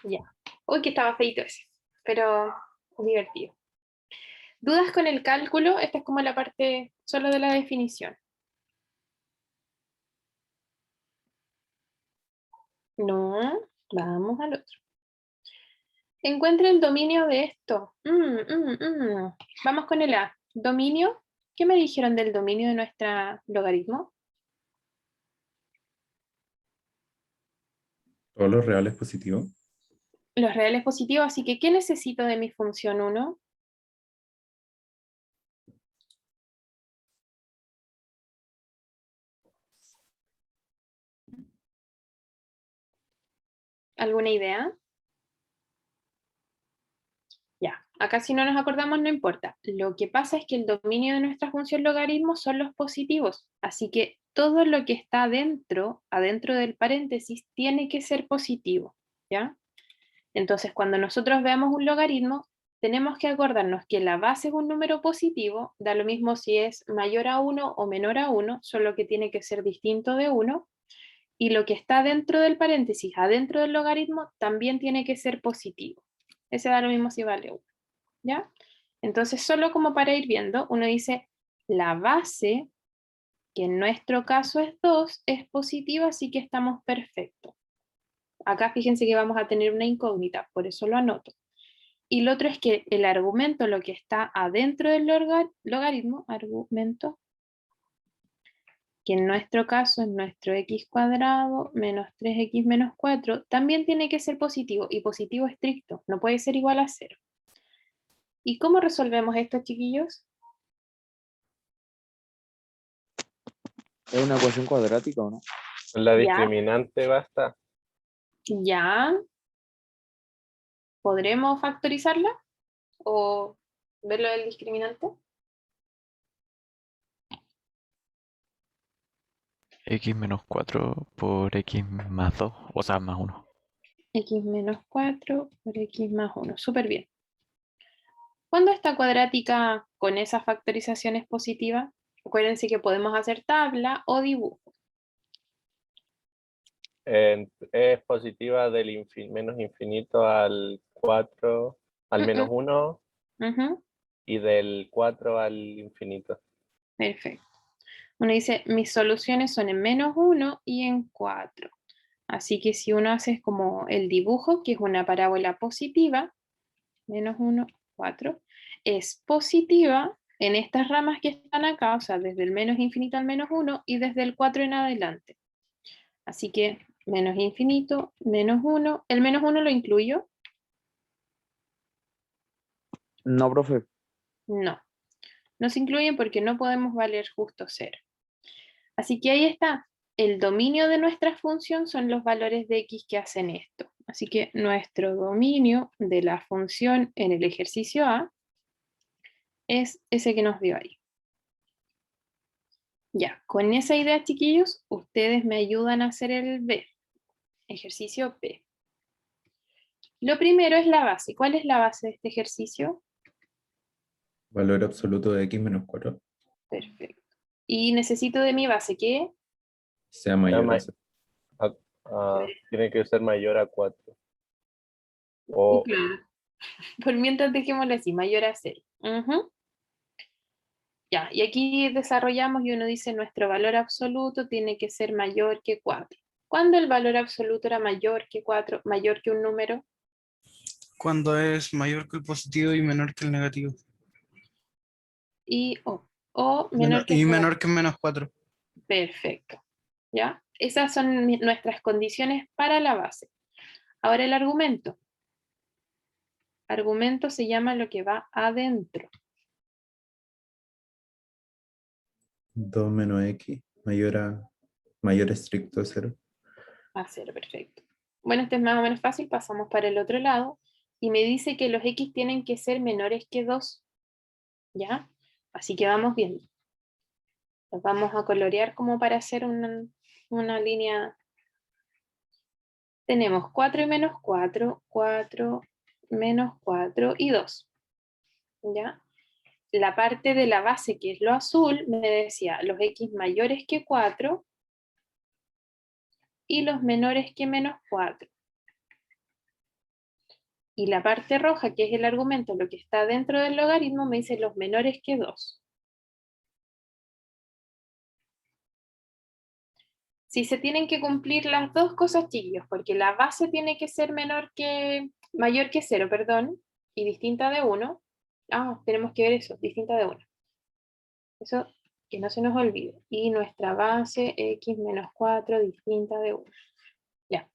Ya. Uy, que estaba feito ese, pero divertido. ¿Dudas con el cálculo? Esta es como la parte solo de la definición. No, vamos al otro. Encuentra el dominio de esto. Vamos con el A. Dominio. ¿Qué me dijeron del dominio de nuestra logaritmo? Todos los reales positivos. Los reales positivos, así que ¿qué necesito de mi función 1? ¿Alguna idea? Ya, acá si no nos acordamos no importa. Lo que pasa es que el dominio de nuestra función logaritmo son los positivos, así que todo lo que está adentro del paréntesis, tiene que ser positivo, ¿ya? Entonces, cuando nosotros veamos un logaritmo, tenemos que acordarnos que la base es un número positivo, da lo mismo si es mayor a 1 o menor a 1, solo que tiene que ser distinto de 1, y lo que está dentro del paréntesis, adentro del logaritmo, también tiene que ser positivo. Ese da lo mismo si vale 1, ¿ya? Entonces, solo como para ir viendo, uno dice, La base, que en nuestro caso es 2, es positiva, así que estamos perfectos. Acá fíjense que vamos a tener una incógnita, por eso lo anoto. Y lo otro es que el argumento, lo que está adentro del logaritmo, argumento, que en nuestro caso es nuestro x cuadrado menos 3x menos 4, también tiene que ser positivo, y positivo estricto, no puede ser igual a 0. ¿Y cómo resolvemos esto, chiquillos? ¿Es una ecuación cuadrática o no? La Ya. discriminante basta. Ya. ¿Podremos factorizarla? ¿O verlo del discriminante? X menos 4 por X más 2, o sea, más 1. X menos 4 por X más 1. Súper bien. ¿Cuándo esta cuadrática con esa factorización es positiva? Acuérdense que podemos hacer tabla o dibujo. Es positiva del menos infinito al 4, al menos 1, Ujú, y del 4 al infinito. perfecto. Uno dice, mis soluciones son en menos 1 y en 4. Así que si uno hace como el dibujo, que es una parábola positiva, menos 1, 4, es positiva en estas ramas que están acá, o sea, desde el menos infinito al menos 1 y desde el 4 en adelante. Así que menos infinito, menos 1. ¿El menos 1 lo incluyo? No, profe. No. No se incluyen porque no podemos valer justo 0. Así que ahí está. El dominio de nuestra función son los valores de x que hacen esto. Así que nuestro dominio de la función en el ejercicio A es ese que nos dio ahí. Ya, con esa idea, chiquillos, ustedes me ayudan a hacer el B. Ejercicio B. Lo primero es la base. ¿Cuál es la base de este ejercicio? Valor absoluto de x menos 4 Perfecto. Y necesito de mi base, ¿qué? sea mayor ma- a 0. Tiene que ser mayor a 4. O Claro. Por mientras dejémoslo así, mayor a 0. Ujú. Ya, y aquí desarrollamos y uno dice nuestro valor absoluto tiene que ser mayor que 4. ¿Cuándo el valor absoluto era mayor que 4, mayor que un número? Cuando es mayor que el positivo y menor que el negativo. Y o menor que el Y negativo. menor que menos 4. Perfecto. ¿Ya? Esas son nuestras condiciones para la base. Ahora el argumento. Argumento se llama lo que va adentro. 2 menos x mayor estricto a 0. A 0, perfecto. Bueno, este es más o menos fácil. Pasamos para el otro lado. Y me dice que los x tienen que ser menores que 2. ¿Ya? Así que vamos viendo. Los vamos a colorear como para hacer una línea. Tenemos 4 y menos 4, 4 menos 4 y 2. ¿Ya? La parte de la base, que es lo azul, me decía los x mayores que 4 y los menores que menos 4. Y la parte roja, que es el argumento, lo que está dentro del logaritmo, me dice los menores que 2. Si se tienen que cumplir las dos cosas, chiquillos, porque la base tiene que ser mayor que 0, perdón, y distinta de 1. Tenemos que ver eso, distinta de 1. Eso que no se nos olvide. Y nuestra base x menos 4 distinta de 1. Ya.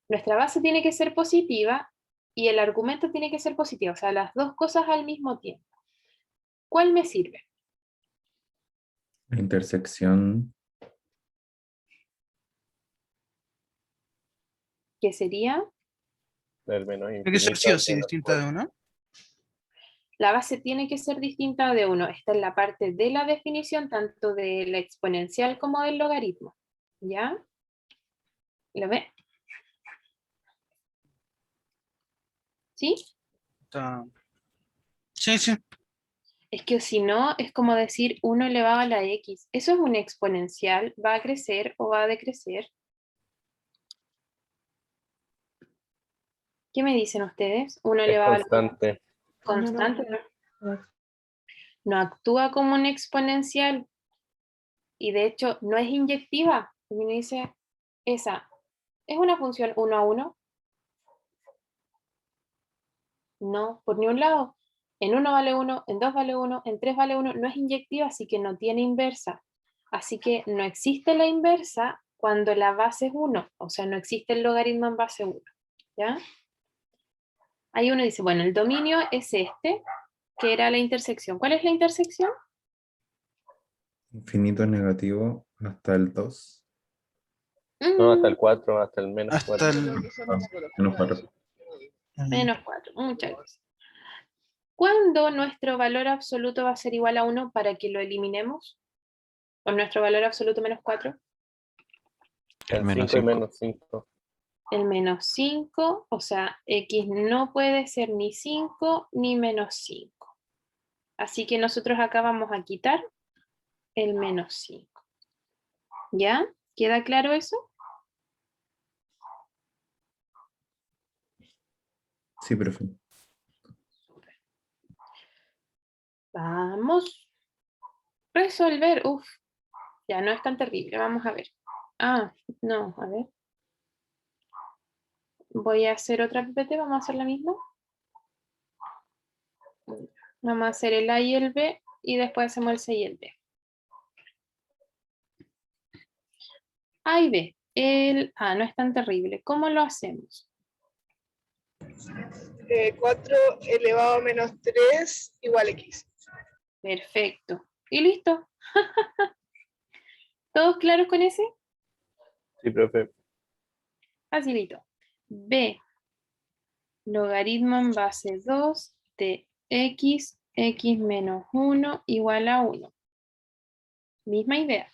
Nuestra base tiene que ser positiva y el argumento tiene que ser positivo, o sea, las dos cosas al mismo tiempo. ¿Cuál me sirve? La intersección ¿Qué sería? del menos Tiene que ser infinito sí o al sí menos distinta de 4. una. La base tiene que ser distinta de 1. Está en la parte de la definición, tanto de la exponencial como del logaritmo. ¿Ya? ¿Lo ve? ¿Sí? Sí, sí. Es que si no, es como decir 1 elevado a la x. Eso es un exponencial. ¿Va a crecer o va a decrecer? ¿Qué me dicen ustedes? 1 Es elevado a la constante. constante. no actúa como una exponencial y de hecho no es inyectiva. Y uno dice, esa es una función 1 a 1. No, por ni un lado. En 1 vale 1, en 2 vale 1, en 3 vale 1, no es inyectiva, así que no tiene inversa. Así que no existe la inversa cuando la base es 1, o sea, no existe el logaritmo en base 1. ¿Ya? Ahí uno dice, bueno, el dominio es este, que era la intersección. ¿Cuál es la intersección? Infinito negativo hasta el 2. No, hasta el 4, hasta el menos Hasta 4. el... Menos 4. Menos 4, muchas gracias. ¿Cuándo nuestro valor absoluto va a ser igual a 1 para que lo eliminemos? ¿O nuestro valor absoluto menos 4? El menos 5 y 5. menos 5. El menos 5, o sea, x no puede ser ni 5 ni menos 5. Así que nosotros acá vamos a quitar el menos 5. ¿Ya? ¿Queda claro eso? Sí, profe. Vamos. Resolver. Uf, ya no es tan terrible. Vamos a ver. Ah, no, a ver. Voy a hacer otra PPT, vamos a hacer la misma. Vamos a hacer el A y el B y después hacemos el C y el D. A y B. El A no es tan terrible. ¿Cómo lo hacemos? 4 elevado a menos 3 igual x. Perfecto. Y listo. ¿Todos claros con ese? Sí, profe. Facilito. B. Logaritmo en base 2 de x menos 1 igual a 1. Misma idea.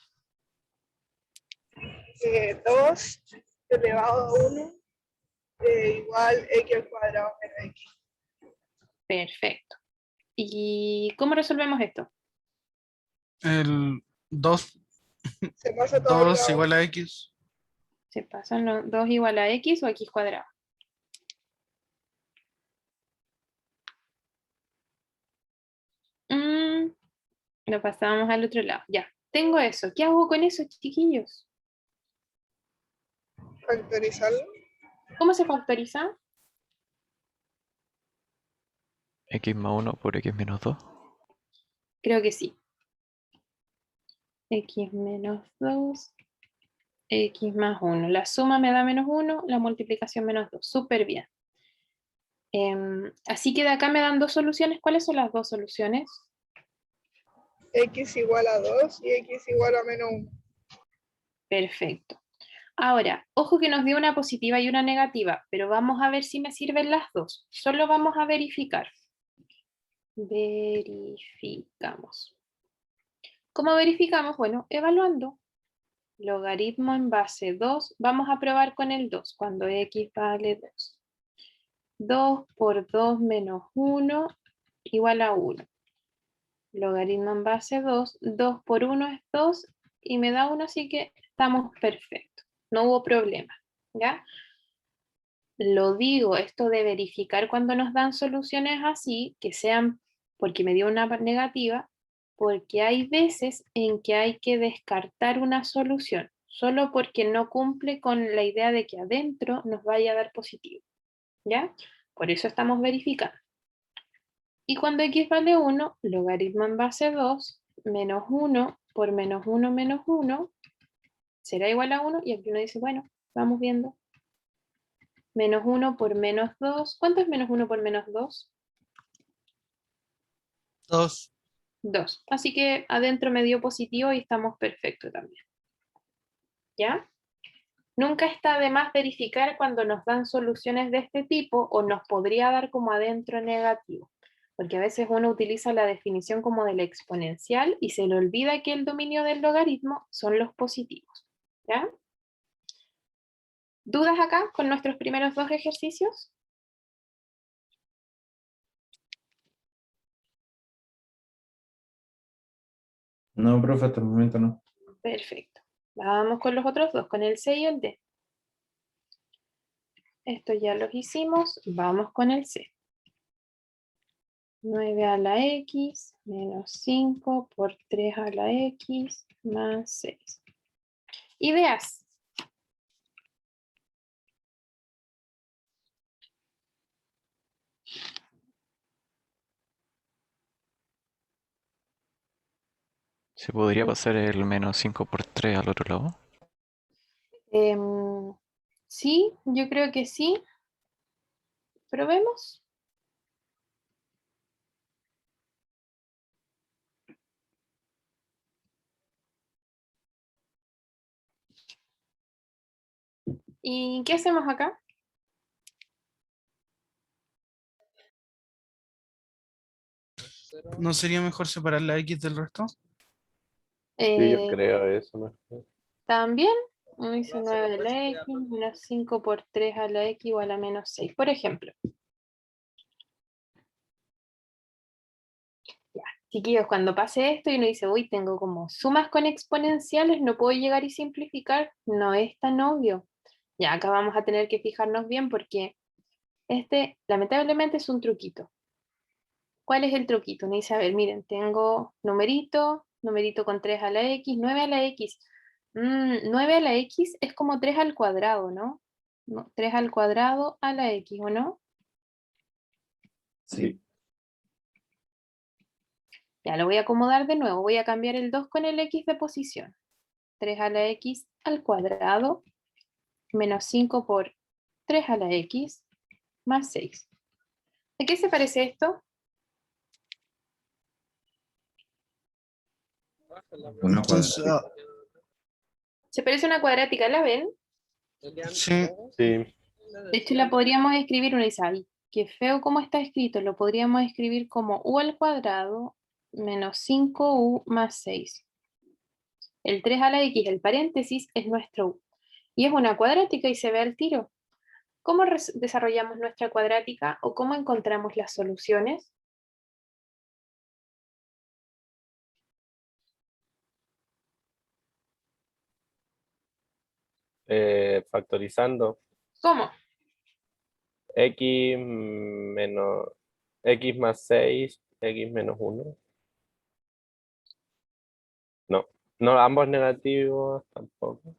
2 elevado a 1 igual x al cuadrado menos x. Perfecto. ¿Y cómo resolvemos esto? El 2, Se pasa todo al 2 lado. igual a x. ¿Se pasan los 2 igual a x o x cuadrado? Lo pasamos al otro lado. Ya, tengo eso. ¿Qué hago con eso, chiquillos? Factorizarlo. ¿Cómo se factoriza? X más 1 por X menos 2. Creo que sí. X menos 2, X más 1. La suma me da menos 1, la multiplicación menos 2. Súper bien. Así que de acá me dan dos soluciones. ¿Cuáles son las dos soluciones? X igual a 2 y x igual a menos 1. Perfecto. Ahora, ojo que nos dio una positiva y una negativa, pero vamos a ver si me sirven las dos. Solo vamos a verificar. Verificamos. ¿Cómo verificamos? Bueno, evaluando. Logaritmo en base 2. Vamos a probar con el 2, cuando x vale 2. 2 por 2 menos 1 igual a 1. Logaritmo en base 2. 2 por 1 es 2 y me da 1, así que estamos perfectos. No hubo problema. ¿Ya? Lo digo, esto de verificar cuando nos dan soluciones así, que sean porque me dio una negativa, porque hay veces en que hay que descartar una solución, solo porque no cumple con la idea de que adentro nos vaya a dar positivo. ¿Ya? Por eso estamos verificando. Y cuando x vale 1, logaritmo en base 2, menos 1 por menos 1 menos 1, será igual a 1, y aquí uno dice, bueno, vamos viendo. Menos 1 por menos 2. ¿Cuánto es menos 1 por menos 2? 2. 2. Así que adentro me dio positivo y estamos perfectos también. ¿Ya? Nunca está de más verificar cuando nos dan soluciones de este tipo o nos podría dar como adentro negativo. Porque a veces uno utiliza la definición como de la exponencial y se le olvida que el dominio del logaritmo son los positivos. ¿Ya? ¿Dudas acá con nuestros primeros dos ejercicios? No, profe, hasta el momento no. Perfecto. Vamos con los otros dos, con el C y el D. Esto ya los hicimos, vamos con el C. 9 a la x menos 5 por 3 a la x más 6. Ideas. ¿Se podría pasar el menos 5 por 3 al otro lado? Sí, yo creo que sí. Probemos. ¿Y qué hacemos acá? ¿No sería mejor separar la X del resto? Sí, yo Eh, creo eso mejor. También, uno dice 9 a la x menos 5 por 3 a la x igual a menos 6, por ejemplo. Ya, chiquillos, cuando pase esto y uno dice, uy, tengo como sumas con exponenciales, no puedo llegar y simplificar, no es tan obvio. Ya, acá vamos a tener que fijarnos bien porque este, lamentablemente, es un truquito. ¿Cuál es el truquito? Me dice, a ver, miren, tengo numerito, numerito con 3 a la x, 9 a la x. 9 a la x es como 3 al cuadrado, ¿no? 3 al cuadrado a la x, ¿o no? Sí. Ya lo voy a acomodar de nuevo. Voy a cambiar el 2 con el x de posición. 3 a la x al cuadrado menos 5 por 3 a la x más 6. ¿A qué se parece esto? Una Entonces, cuadrática. Se parece a una cuadrática, ¿la ven? sí, Sí, De hecho, la podríamos escribir, uno dice, ay, qué feo cómo está escrito, lo podríamos escribir como u al cuadrado menos 5u más 6. El 3 a la x, el paréntesis, es nuestro u. Y es una cuadrática y se ve al tiro. ¿Cómo desarrollamos nuestra cuadrática o cómo encontramos las soluciones? factorizando ¿Cómo? x menos x más 6, x menos 1. No, no, ambos negativos tampoco.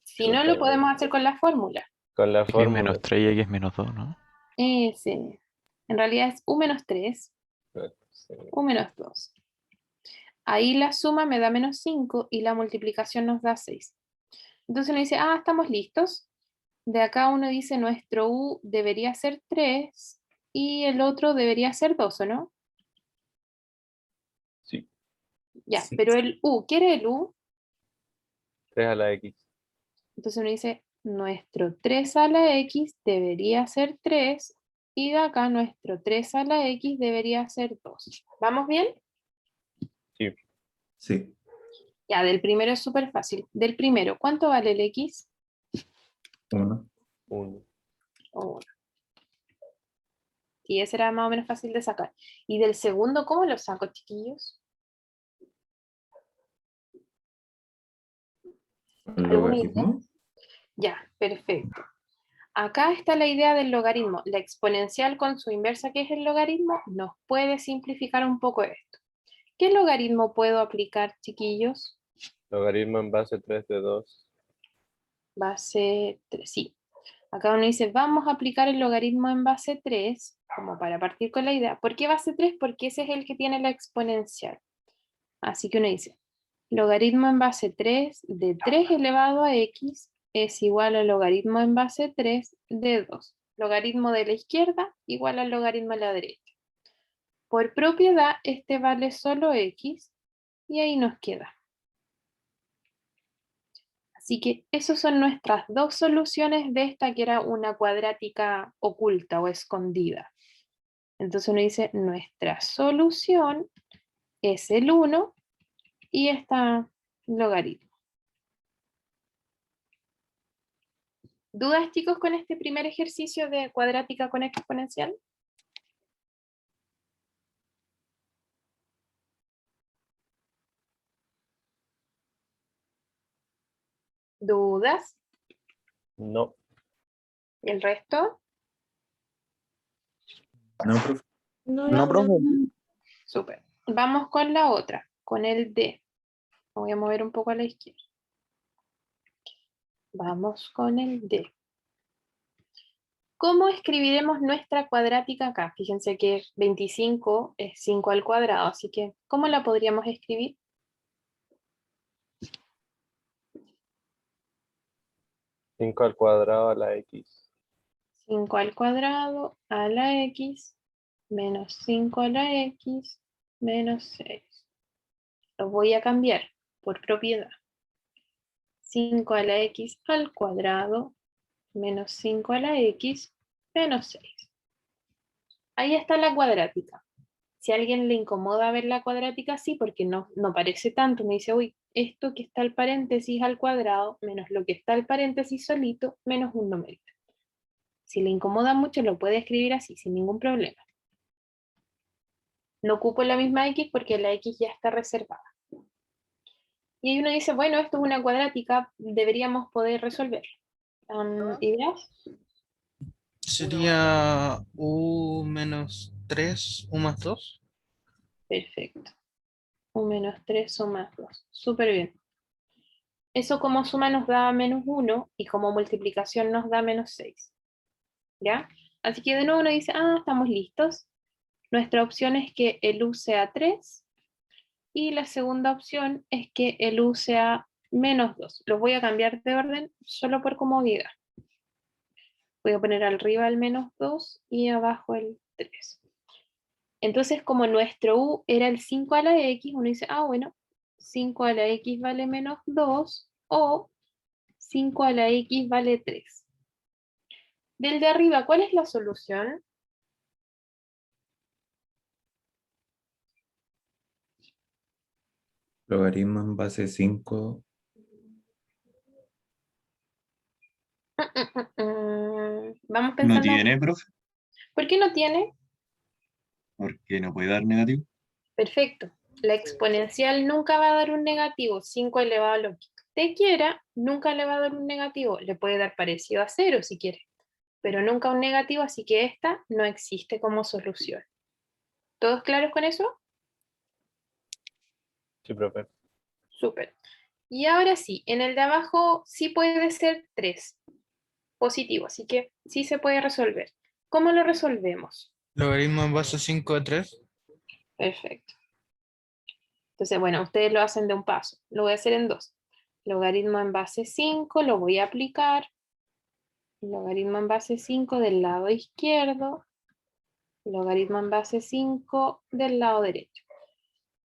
Si no, lo podemos hacer con la fórmula. Con la X menos fórmula. 3 y X menos 2, ¿no? Ese. En realidad es u menos 3, Sí. u menos 2. Ahí la suma me da menos 5 y la multiplicación nos da 6. Entonces uno dice, ah, estamos listos. De acá uno dice, nuestro u debería ser 3 y el otro debería ser 2, ¿o no? Sí, Ya, Sí. pero el u, ¿quiere el u? 3 a la x. Entonces uno dice, nuestro 3 a la x debería ser 3 y de acá nuestro 3 a la x debería ser 2. ¿Vamos bien? Sí, Sí. Ya, del primero es súper fácil. Del primero, ¿cuánto vale el x? 1. 1. Oh, y ese era más o menos fácil de sacar. Y del segundo, ¿cómo lo saco, chiquillos? ¿El ¿Alguna idea? logaritmo? Ya, perfecto. Acá está la idea del logaritmo. La exponencial con su inversa, que es el logaritmo, nos puede simplificar un poco esto. ¿Qué logaritmo puedo aplicar, chiquillos? Logaritmo en base 3 de 2. Base 3, sí. Acá uno dice, vamos a aplicar el logaritmo en base 3, como para partir con la idea. ¿Por qué base 3? Porque ese es el que tiene la exponencial. Así que uno dice, logaritmo en base 3 de 3 elevado a x es igual al logaritmo en base 3 de 2. Logaritmo de la izquierda igual al logaritmo de la derecha. Por propiedad, este vale solo x y ahí nos queda. Así que esas son nuestras dos soluciones de esta que era una cuadrática oculta o escondida. Entonces uno dice, nuestra solución es el 1 y esta logaritmo. ¿Dudas, chicos, con este primer ejercicio de cuadrática con exponencial? ¿Dudas? No. ¿Y el resto? No, profe. No, profe. Súper. Vamos con la otra, con el D. Me voy a mover un poco a la izquierda. Vamos con el D. ¿Cómo escribiremos nuestra cuadrática acá? Fíjense que 25 es 5 al cuadrado, así que ¿cómo la podríamos escribir? 5 al cuadrado a la X. 5 al cuadrado a la X menos 5 a la X menos 6. Lo voy a cambiar por propiedad. 5 a la X al cuadrado menos 5 a la X menos 6. Ahí está la cuadrática. Si a alguien le incomoda ver la cuadrática así, porque no parece tanto, me dice, uy, esto que está al paréntesis al cuadrado menos lo que está al paréntesis solito menos un numerito. Si le incomoda mucho, lo puede escribir así, sin ningún problema. No ocupo la misma X porque la X ya está reservada. Y ahí uno dice, bueno, esto es una cuadrática, deberíamos poder resolverlo. ¿Ideas? Sería U menos 3, U más 2. Perfecto. U menos 3 o más 2. Súper bien. Eso como suma nos da menos 1 y como multiplicación nos da menos 6. ¿Ya? Así que de nuevo uno dice, estamos listos. Nuestra opción es que el U sea 3 y la segunda opción es que el U sea menos 2. Los voy a cambiar de orden solo por comodidad. Voy a poner arriba el menos 2 y abajo el 3. Entonces, como nuestro U era el 5 a la X, uno dice, bueno, 5 a la X vale menos 2 o 5 a la X vale 3. Del de arriba, ¿cuál es la solución? Logaritmo en base 5. Vamos No pensando. tiene, profe, ¿Por qué no tiene? porque no puede dar negativo. Perfecto. La exponencial nunca va a dar un negativo. 5 elevado a lo que usted quiera, nunca le va a dar un negativo. Le puede dar parecido a 0 si quiere, pero nunca un negativo, así que esta no existe como solución. ¿Todos claros con eso? Sí, profe. Súper. Y ahora sí, en el de abajo sí puede ser 3 positivo, así que sí se puede resolver. ¿Cómo lo resolvemos? Logaritmo en base 5 de 3. Perfecto. Entonces, bueno, ustedes lo hacen de un paso. Lo voy a hacer en dos. Logaritmo en base 5, lo voy a aplicar. Logaritmo en base 5 del lado izquierdo. Logaritmo en base 5 del lado derecho.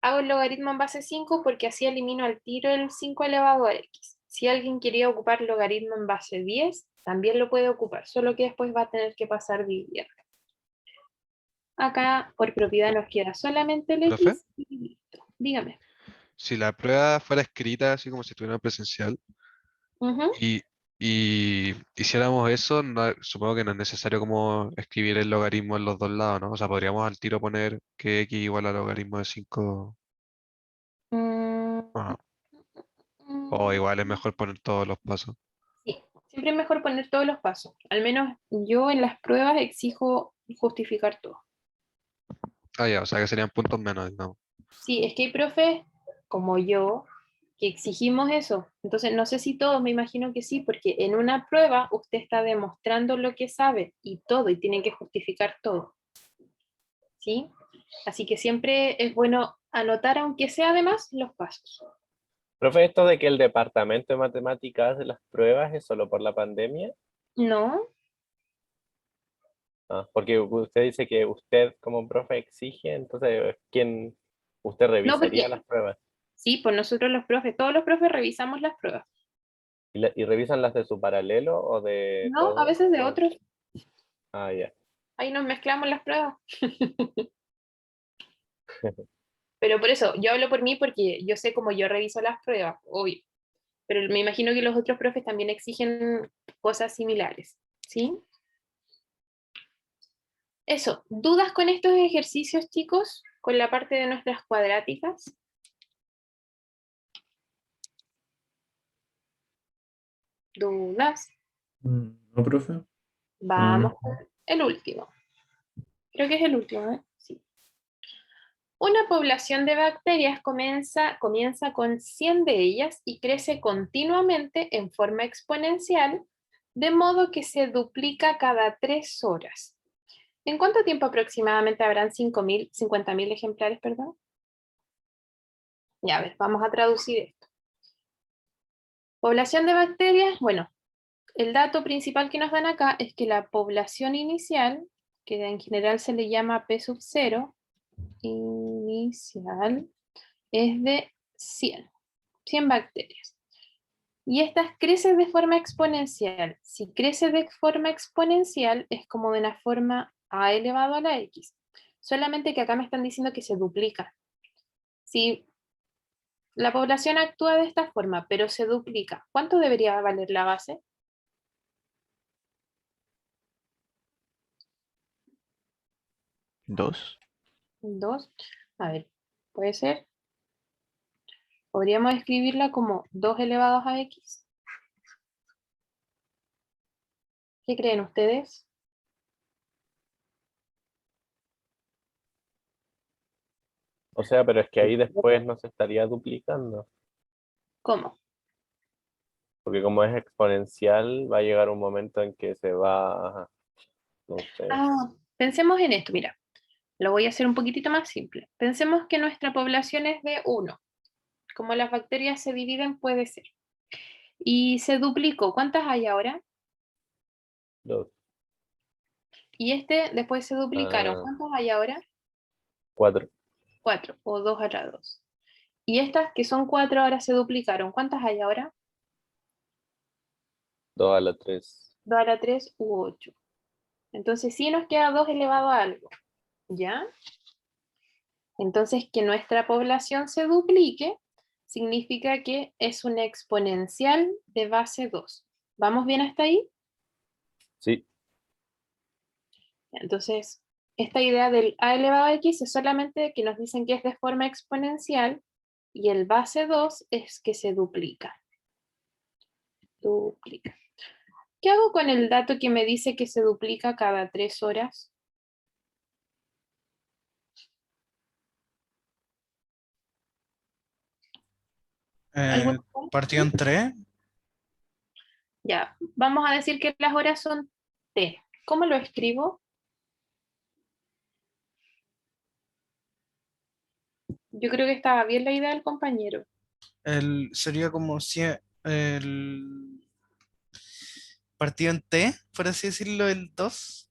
Hago el logaritmo en base 5 porque así elimino al tiro el 5 elevado a x. Si alguien quería ocupar logaritmo en base 10, también lo puede ocupar, solo que después va a tener que pasar dividiendo. Acá, por propiedad, nos queda solamente el ¿Profe? x y listo. Dígame. Si la prueba fuera escrita así como si estuviera presencial Ujú. y hiciéramos eso, supongo que no es necesario como escribir el logaritmo en los dos lados, ¿no? O sea, podríamos al tiro poner que x igual al logaritmo de 5, Mm, o mm, igual es mejor poner todos los pasos. sí, siempre es mejor poner todos los pasos. Al menos yo en las pruebas exijo justificar todo. Ah, ya, o sea que serían puntos menos, ¿no? Sí, es que hay profes como yo que exigimos eso. Entonces, no sé si todos, me imagino que sí, porque en una prueba usted está demostrando lo que sabe y todo, y tiene que justificar todo. ¿Sí? Así que siempre es bueno anotar, aunque sea además, los pasos. Profe, esto de que el departamento de matemáticas hace las pruebas es solo por la pandemia. No, Porque usted dice que usted como profe exige, entonces, ¿quién usted no revisaría porque las pruebas? sí, por nosotros los profes, todos los profes revisamos las pruebas. ¿Y revisan las de su paralelo o de No, a todo? veces de otros. Ya. Ahí nos mezclamos las pruebas. Pero por eso, yo hablo por mí porque yo sé cómo yo reviso las pruebas, obvio. Pero me imagino que los otros profes también exigen cosas similares, ¿sí? Eso, ¿dudas con estos ejercicios, chicos? Con la parte de nuestras cuadráticas. ¿Dudas? No, profe. No, Vamos no. con el último. Creo que es el último, ¿eh? Sí. Una población de bacterias comienza con 100 de ellas y crece continuamente en forma exponencial, de modo que se duplica cada 3 horas. ¿En cuánto tiempo aproximadamente habrán 50.000 ejemplares, perdón? Ya, a ver, vamos a traducir esto. Población de bacterias, bueno, el dato principal que nos dan acá es que la población inicial, que en general se le llama P sub 0, inicial, es de 100 bacterias. Y estas crecen de forma exponencial. Si crece de forma exponencial, es como de una forma a elevado a la x. Solamente que acá me están diciendo que se duplica. Si la población actúa de esta forma, pero se duplica, ¿cuánto debería valer la base? 2. 2. A ver, puede ser. Podríamos escribirla como 2 elevados a x. ¿Qué creen ustedes? O sea, pero es que ahí después no se estaría duplicando. ¿Cómo? Porque como es exponencial, va a llegar un momento en que se va, no sé. Pensemos en esto, mira. Lo voy a hacer un poquitito más simple. Pensemos que nuestra población es de 1. Como las bacterias se dividen, puede ser. Y se duplicó. ¿Cuántas hay ahora? 2, Y después se duplicaron. ¿Cuántas hay ahora? 4, 4 o 2 a la 2. Y estas que son 4 ahora se duplicaron. ¿Cuántas hay ahora? 2 a la 3. 2 a la 3 u 8. Entonces sí nos queda 2 elevado a algo. ¿Ya? Entonces que nuestra población se duplique significa que es una exponencial de base 2. ¿Vamos bien hasta ahí? Sí, Entonces, esta idea del a elevado a x es solamente que nos dicen que es de forma exponencial y el base 2 es que se duplica. Duplica. ¿Qué hago con el dato que me dice que se duplica cada 3 horas? ¿Alguna pregunta? Partido en 3. Ya, vamos a decir que las horas son t. ¿Cómo lo escribo? Yo creo que estaba bien la idea del compañero. Sería como 100, el partido en T, por así decirlo, el 2,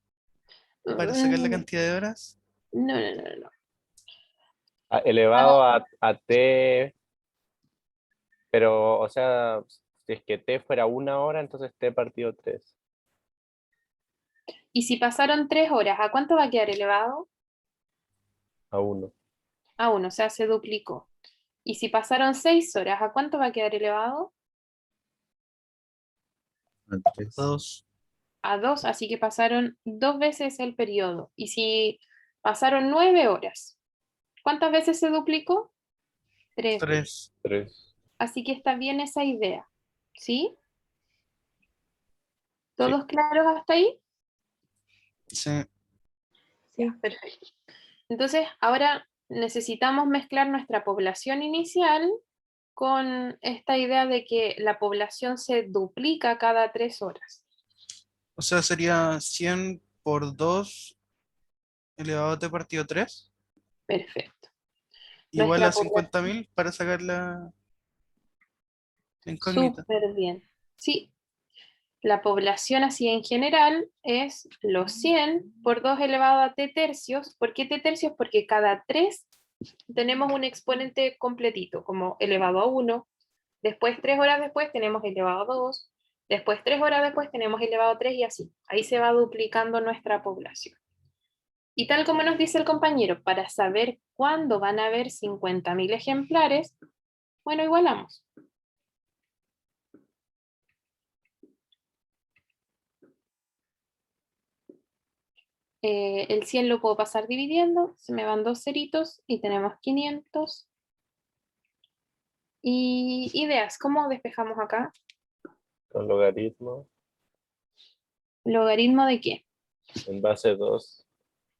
para sacar la Mm, cantidad de horas. No, no, no, no. elevado a t, pero, o sea, si es que t fuera 1 hora, entonces t partido 3. Y si pasaron 3 horas, ¿a cuánto va a quedar elevado? A 1. A 1, o sea, se duplicó. Y si pasaron 6 horas, ¿a cuánto va a quedar elevado? A 3. 2, A 2, así que pasaron 2 veces el periodo. Y si pasaron 9 horas, ¿cuántas veces se duplicó? 3 veces. 3. 3. Así que está bien esa idea. ¿Sí? Sí. ¿Todos claros hasta ahí? Sí. Ya, perfecto. Entonces, ahora necesitamos mezclar nuestra población inicial con esta idea de que la población se duplica cada 3 horas. O sea, sería 100 por 2 elevado a T partido 3, Perfecto. igual Nuestra a población, 50.000 para sacar la incógnita. súper bien. Sí, la población así en general es los 100 por 2 elevado a t tercios. ¿Por qué t tercios? Porque cada 3 tenemos un exponente completito, como elevado a 1. Después, 3 horas después, tenemos elevado a 2. Después, 3 horas después, tenemos elevado a 3 y así. Ahí se va duplicando nuestra población. Y tal como nos dice el compañero, para saber cuándo van a haber 50.000 ejemplares, bueno, igualamos. El 100 lo puedo pasar dividiendo, se me van 2 ceritos y tenemos 500. Y ideas, ¿cómo despejamos acá? Con logaritmo ¿Logaritmo de qué? en base 2.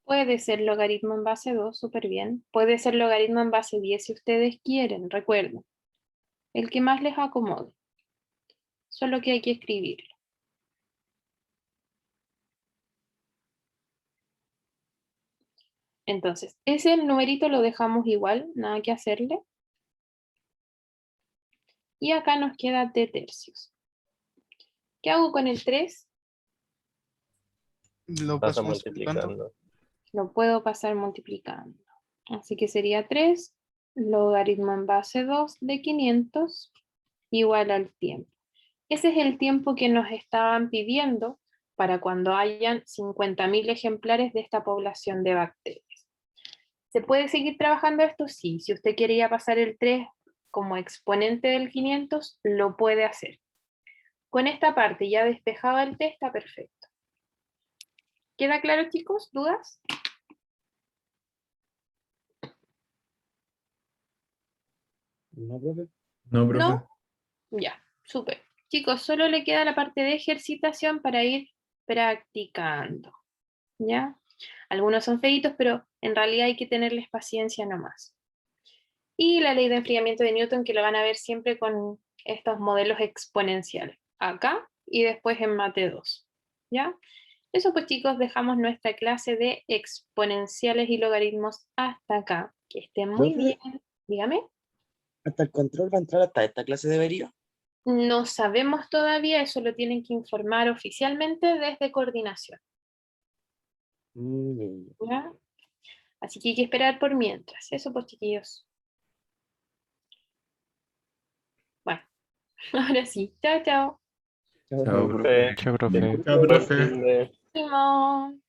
Puede ser logaritmo en base 2, súper bien. Puede ser logaritmo en base 10 si ustedes quieren, recuerden. El que más les acomode. Solo que hay que escribirlo. Entonces, ese numerito lo dejamos igual, nada que hacerle. Y acá nos queda t tercios. ¿Qué hago con el 3? Lo Pasa paso multiplicando. multiplicando. Lo puedo pasar multiplicando. Así que sería 3 logaritmo en base 2 de 500 igual al tiempo. Ese es el tiempo que nos estaban pidiendo para cuando hayan 50.000 ejemplares de esta población de bacterias. ¿Se puede seguir trabajando esto? Sí. Si usted quería pasar el 3 como exponente del 500, lo puede hacer. Con esta parte ya despejada el t está perfecto. ¿Queda claro, chicos? ¿Dudas? No, profe. No, profe. ¿No? Ya, súper. Chicos, solo le queda la parte de ejercitación para ir practicando. ¿Ya? Algunos son feitos, pero en realidad hay que tenerles paciencia nomás. Y la ley de enfriamiento de Newton, que lo van a ver siempre con estos modelos exponenciales. Acá y después en Mate 2. ¿Ya? Eso pues chicos, dejamos nuestra clase de exponenciales y logaritmos hasta acá. Que estén muy Profe. bien. Dígame. Hasta el control va a entrar hasta esta clase de deriva. No sabemos todavía, eso lo tienen que informar oficialmente desde coordinación. ¿Ya? Así que hay que esperar por mientras. Eso pues chiquillos. Bueno, ahora sí. Chao, chao. Chao, Chao, profe. profe. Chao, profe. Chao, Buen profe. fin de- Simón.